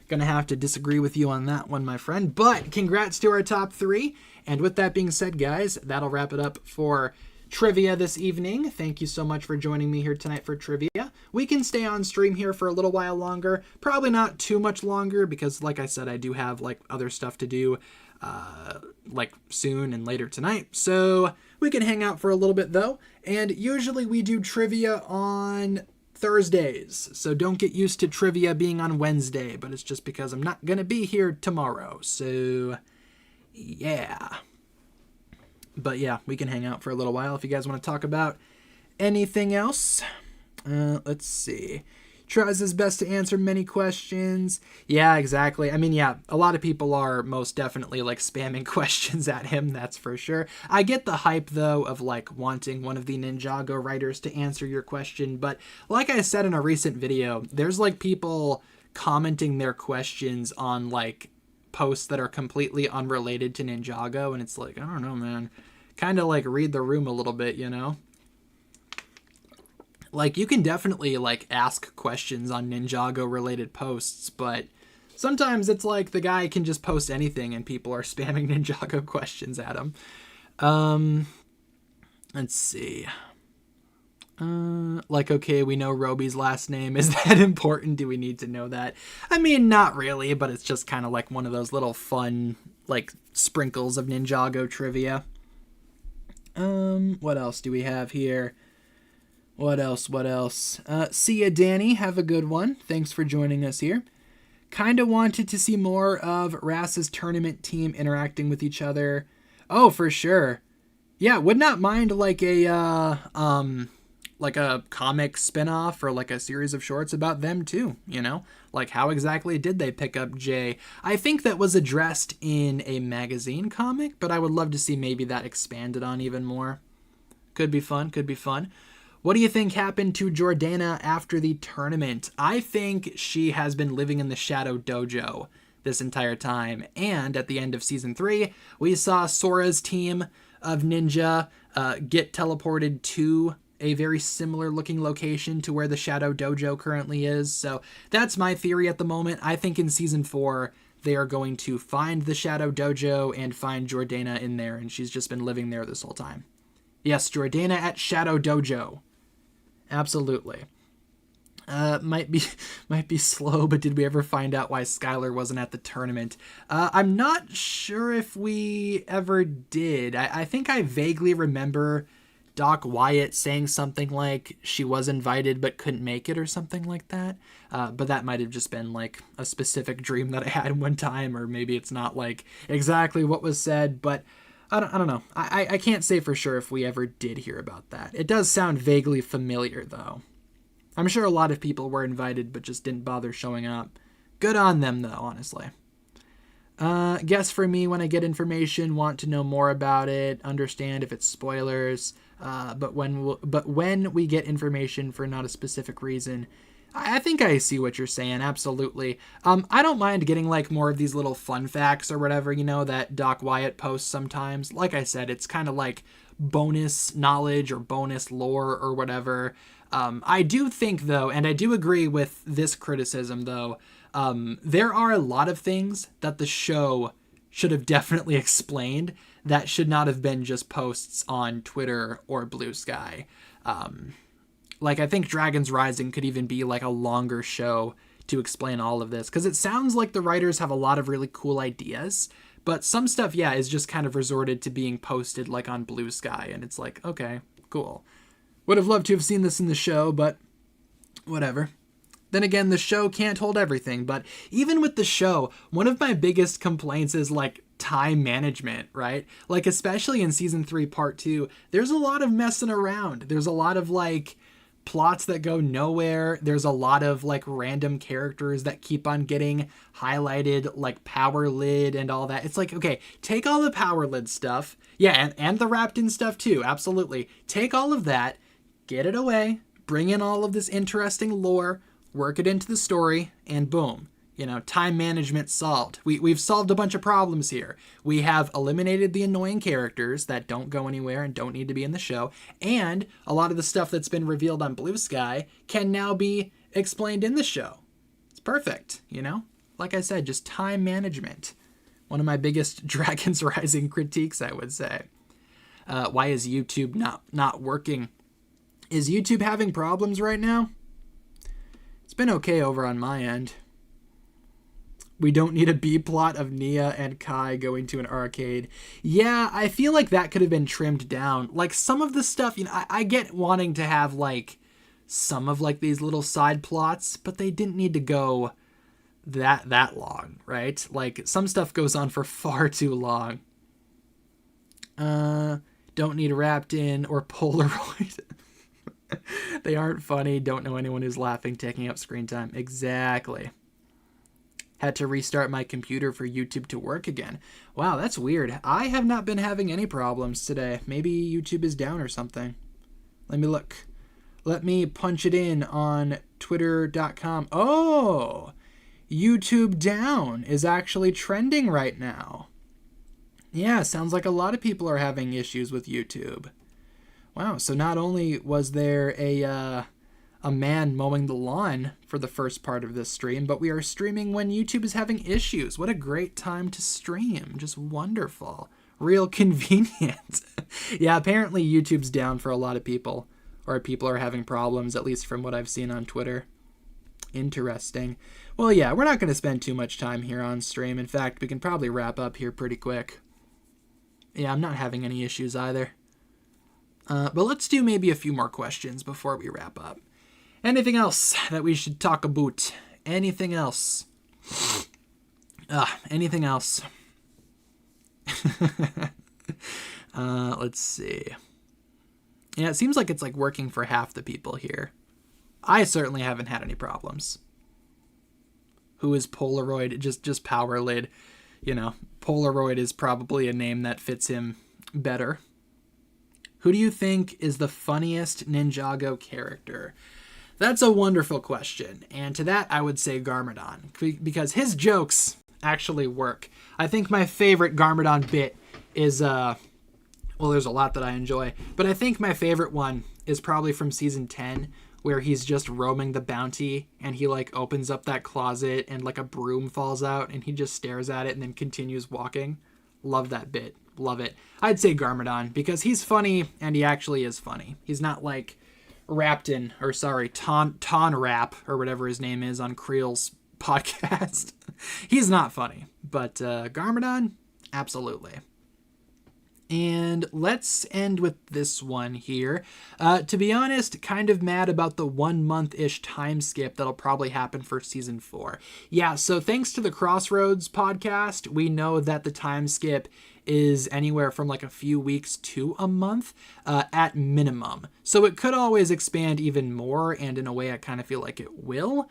Gonna have to disagree with you on that one, my friend. But congrats to our top 3. And with that being said, guys, that'll wrap it up for trivia this evening. Thank you so much for joining me here tonight for trivia. We can stay on stream here for a little while longer. Probably not too much longer because, like I said, I do have like other stuff to do like soon and later tonight. So we can hang out for a little bit though. And usually we do trivia on Thursdays. So don't get used to trivia being on Wednesday, but it's just because I'm not going to be here tomorrow. So yeah. But yeah, we can hang out for a little while if you guys want to talk about anything else. Let's see. Tries his best to answer many questions. Yeah, exactly. I mean, yeah, a lot of people are most definitely like spamming questions at him, that's for sure. I get the hype though of like wanting one of the Ninjago writers to answer your question, but like I said in a recent video, there's like people commenting their questions on like posts that are completely unrelated to Ninjago, and it's like, I don't know, man. Kind of like read the room a little bit, you know? Like, you can definitely, like, ask questions on Ninjago related posts, but sometimes it's like the guy can just post anything and people are spamming Ninjago questions at him. Let's see. Like, okay, we know Roby's last name. Is that important? Do we need to know that? I mean, not really, but it's just kind of like one of those little fun, like, sprinkles of Ninjago trivia. What else do we have here? What else? See ya, Danny. Have a good one. Thanks for joining us here. Kinda wanted to see more of Rass's tournament team interacting with each other. Oh, for sure. Yeah, would not mind like a comic spin-off or like a series of shorts about them too, you know? Like how exactly did they pick up Jay? I think that was addressed in a magazine comic, but I would love to see maybe that expanded on even more. Could be fun. What do you think happened to Jordana after the tournament? I think she has been living in the Shadow Dojo this entire time. And at the end of Season 3, we saw Sora's team of ninja get teleported to a very similar looking location to where the Shadow Dojo currently is. So that's my theory at the moment. I think in Season 4, they are going to find the Shadow Dojo and find Jordana in there. And she's just been living there this whole time. Yes, Jordana at Shadow Dojo. Absolutely. Might be slow, but did we ever find out why Skylar wasn't at the tournament? I'm not sure if we ever did. I think I vaguely remember Doc Wyatt saying something like she was invited but couldn't make it or something like that. But that might have just been like a specific dream that I had one time, or maybe it's not like exactly what was said, but I don't know. I can't say for sure if we ever did hear about that. It does sound vaguely familiar, though. I'm sure a lot of people were invited but just didn't bother showing up. Good on them, though, honestly. Guess for me, when I get information, want to know more about it, understand if it's spoilers, but when we get information for not a specific reason, I think I see what you're saying, absolutely. I don't mind getting, like, more of these little fun facts or whatever, you know, that Doc Wyatt posts sometimes. Like I said, it's kind of like bonus knowledge or bonus lore or whatever. I do think, though, and I do agree with this criticism, though, there are a lot of things that the show should have definitely explained that should not have been just posts on Twitter or Blue Sky. Like, I think Dragon's Rising could even be, like, a longer show to explain all of this. Because it sounds like the writers have a lot of really cool ideas. But some stuff, yeah, is just kind of resorted to being posted, like, on Blue Sky. And it's like, okay, cool. Would have loved to have seen this in the show, but whatever. Then again, the show can't hold everything. But even with the show, one of my biggest complaints is, like, time management, right? Like, especially in Season 3, Part 2, there's a lot of messing around. There's a lot of, like, plots that go nowhere. There's a lot of like random characters that keep on getting highlighted, like Power Lid and all that. It's like, okay, take all the Power Lid stuff. Yeah, and the wrapped in stuff too. Absolutely. Take all of that, get it away, bring in all of this interesting lore, work it into the story, and boom. time management solved. We've solved a bunch of problems here. We have eliminated the annoying characters that don't go anywhere and don't need to be in the show, and a lot of the stuff that's been revealed on Blue Sky can now be explained in the show. It's perfect, Like I said, just time management. One of my biggest Dragons Rising critiques, I would say. Why is YouTube not working? Is YouTube having problems right now? It's been okay over on my end. We don't need a B-plot of Nia and Kai going to an arcade. Yeah, I feel like that could have been trimmed down. Like, some of the stuff, I get wanting to have, some of, these little side plots, but they didn't need to go that long, right? Like, some stuff goes on for far too long. Don't need wrapped in or Polaroid. They aren't funny. Don't know anyone who's laughing, taking up screen time. Exactly. Had to restart my computer for YouTube to work again. Wow, that's weird. I have not been having any problems today. Maybe YouTube is down or something. Let me look. Let me punch it in on twitter.com. Oh, YouTube down is actually trending right now. Yeah, sounds like a lot of people are having issues with YouTube. Wow, so not only was there a man mowing the lawn for the first part of this stream, but we are streaming when YouTube is having issues. What a great time to stream. Just wonderful. Real convenient. Yeah, apparently YouTube's down for a lot of people, or people are having problems, at least from what I've seen on Twitter. Interesting. Well, yeah, we're not going to spend too much time here on stream. In fact, we can probably wrap up here pretty quick. Yeah, I'm not having any issues either. But let's do maybe a few more questions before we wrap up. Anything else that we should talk about? Anything else? Anything else? Let's see. Yeah, it seems like it's working for half the people here. I certainly haven't had any problems. Who is Polaroid? Just Power Lid. Polaroid is probably a name that fits him better. Who do you think is the funniest Ninjago character? That's a wonderful question, and to that I would say Garmadon, because his jokes actually work. I think my favorite Garmadon bit is, well, there's a lot that I enjoy, but I think my favorite one is probably from Season 10, where he's just roaming the bounty, and he, opens up that closet, and, a broom falls out, and he just stares at it and then continues walking. Love that bit. Love it. I'd say Garmadon, because he's funny, and he actually is funny. He's not, Ton Rap, or whatever his name is on Creel's podcast. He's not funny, but Garmadon, absolutely. And let's end with this one here. To be honest, kind of mad about the 1 month-ish time skip that'll probably happen for Season 4. Yeah, so thanks to the Crossroads podcast, we know that the time skip is anywhere from a few weeks to a month at minimum. So it could always expand even more, and in a way I kind of feel like it will.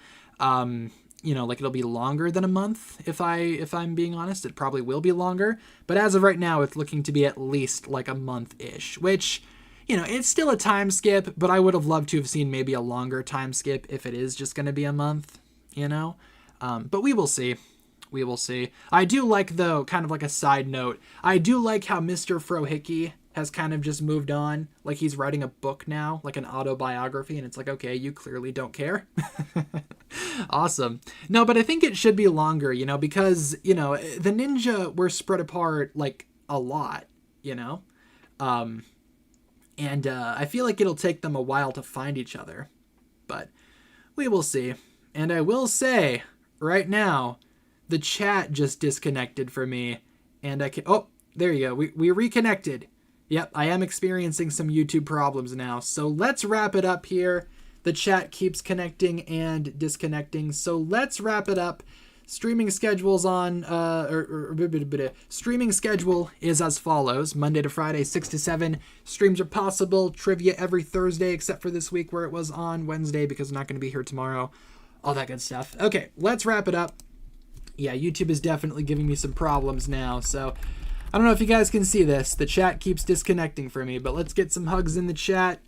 It'll be longer than a month, if I'm being honest. It probably will be longer. But as of right now, it's looking to be at least a month-ish, which, it's still a time skip, but I would have loved to have seen maybe a longer time skip if it is just going to be a month, But we will see. We will see. I do like, though, kind of a side note, I do like how Mr. Frohickey has kind of just moved on. He's writing a book now, an autobiography, and it's okay, you clearly don't care. Awesome. No, but I think it should be longer, because, the ninja were spread apart, a lot, and I feel like it'll take them a while to find each other, but we will see. And I will say, right now, the chat just disconnected for me, and I can, oh, there you go, we reconnected. Yep, I am experiencing some YouTube problems now, so let's wrap it up here. The chat keeps connecting and disconnecting, so let's wrap it up. Streaming schedules streaming schedule is as follows: Monday to Friday, 6 to 7. Streams are possible. Trivia every Thursday, except for this week where it was on Wednesday because I'm not going to be here tomorrow. All that good stuff. Okay, let's wrap it up. Yeah, YouTube is definitely giving me some problems now, so I don't know if you guys can see this. The chat keeps disconnecting for me, but let's get some hugs in the chat.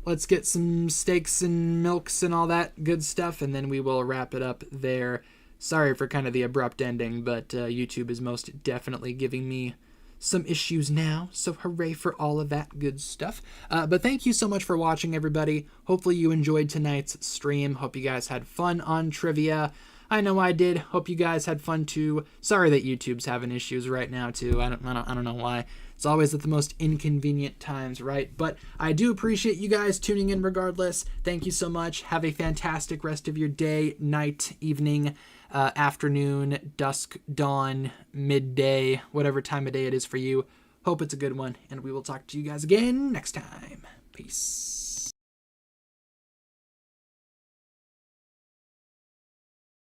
Let's get some steaks and milks and all that good stuff, and then we will wrap it up there. Sorry for kind of the abrupt ending, but YouTube is most definitely giving me some issues now, so hooray for all of that good stuff. But thank you so much for watching, everybody. Hopefully you enjoyed tonight's stream. Hope you guys had fun on trivia. I know I did. Hope you guys had fun too. Sorry that YouTube's having issues right now too. I don't know why. It's always at the most inconvenient times, right? But I do appreciate you guys tuning in regardless. Thank you so much. Have a fantastic rest of your day, night, evening, afternoon, dusk, dawn, midday, whatever time of day it is for you. Hope it's a good one, and we will talk to you guys again next time. Peace.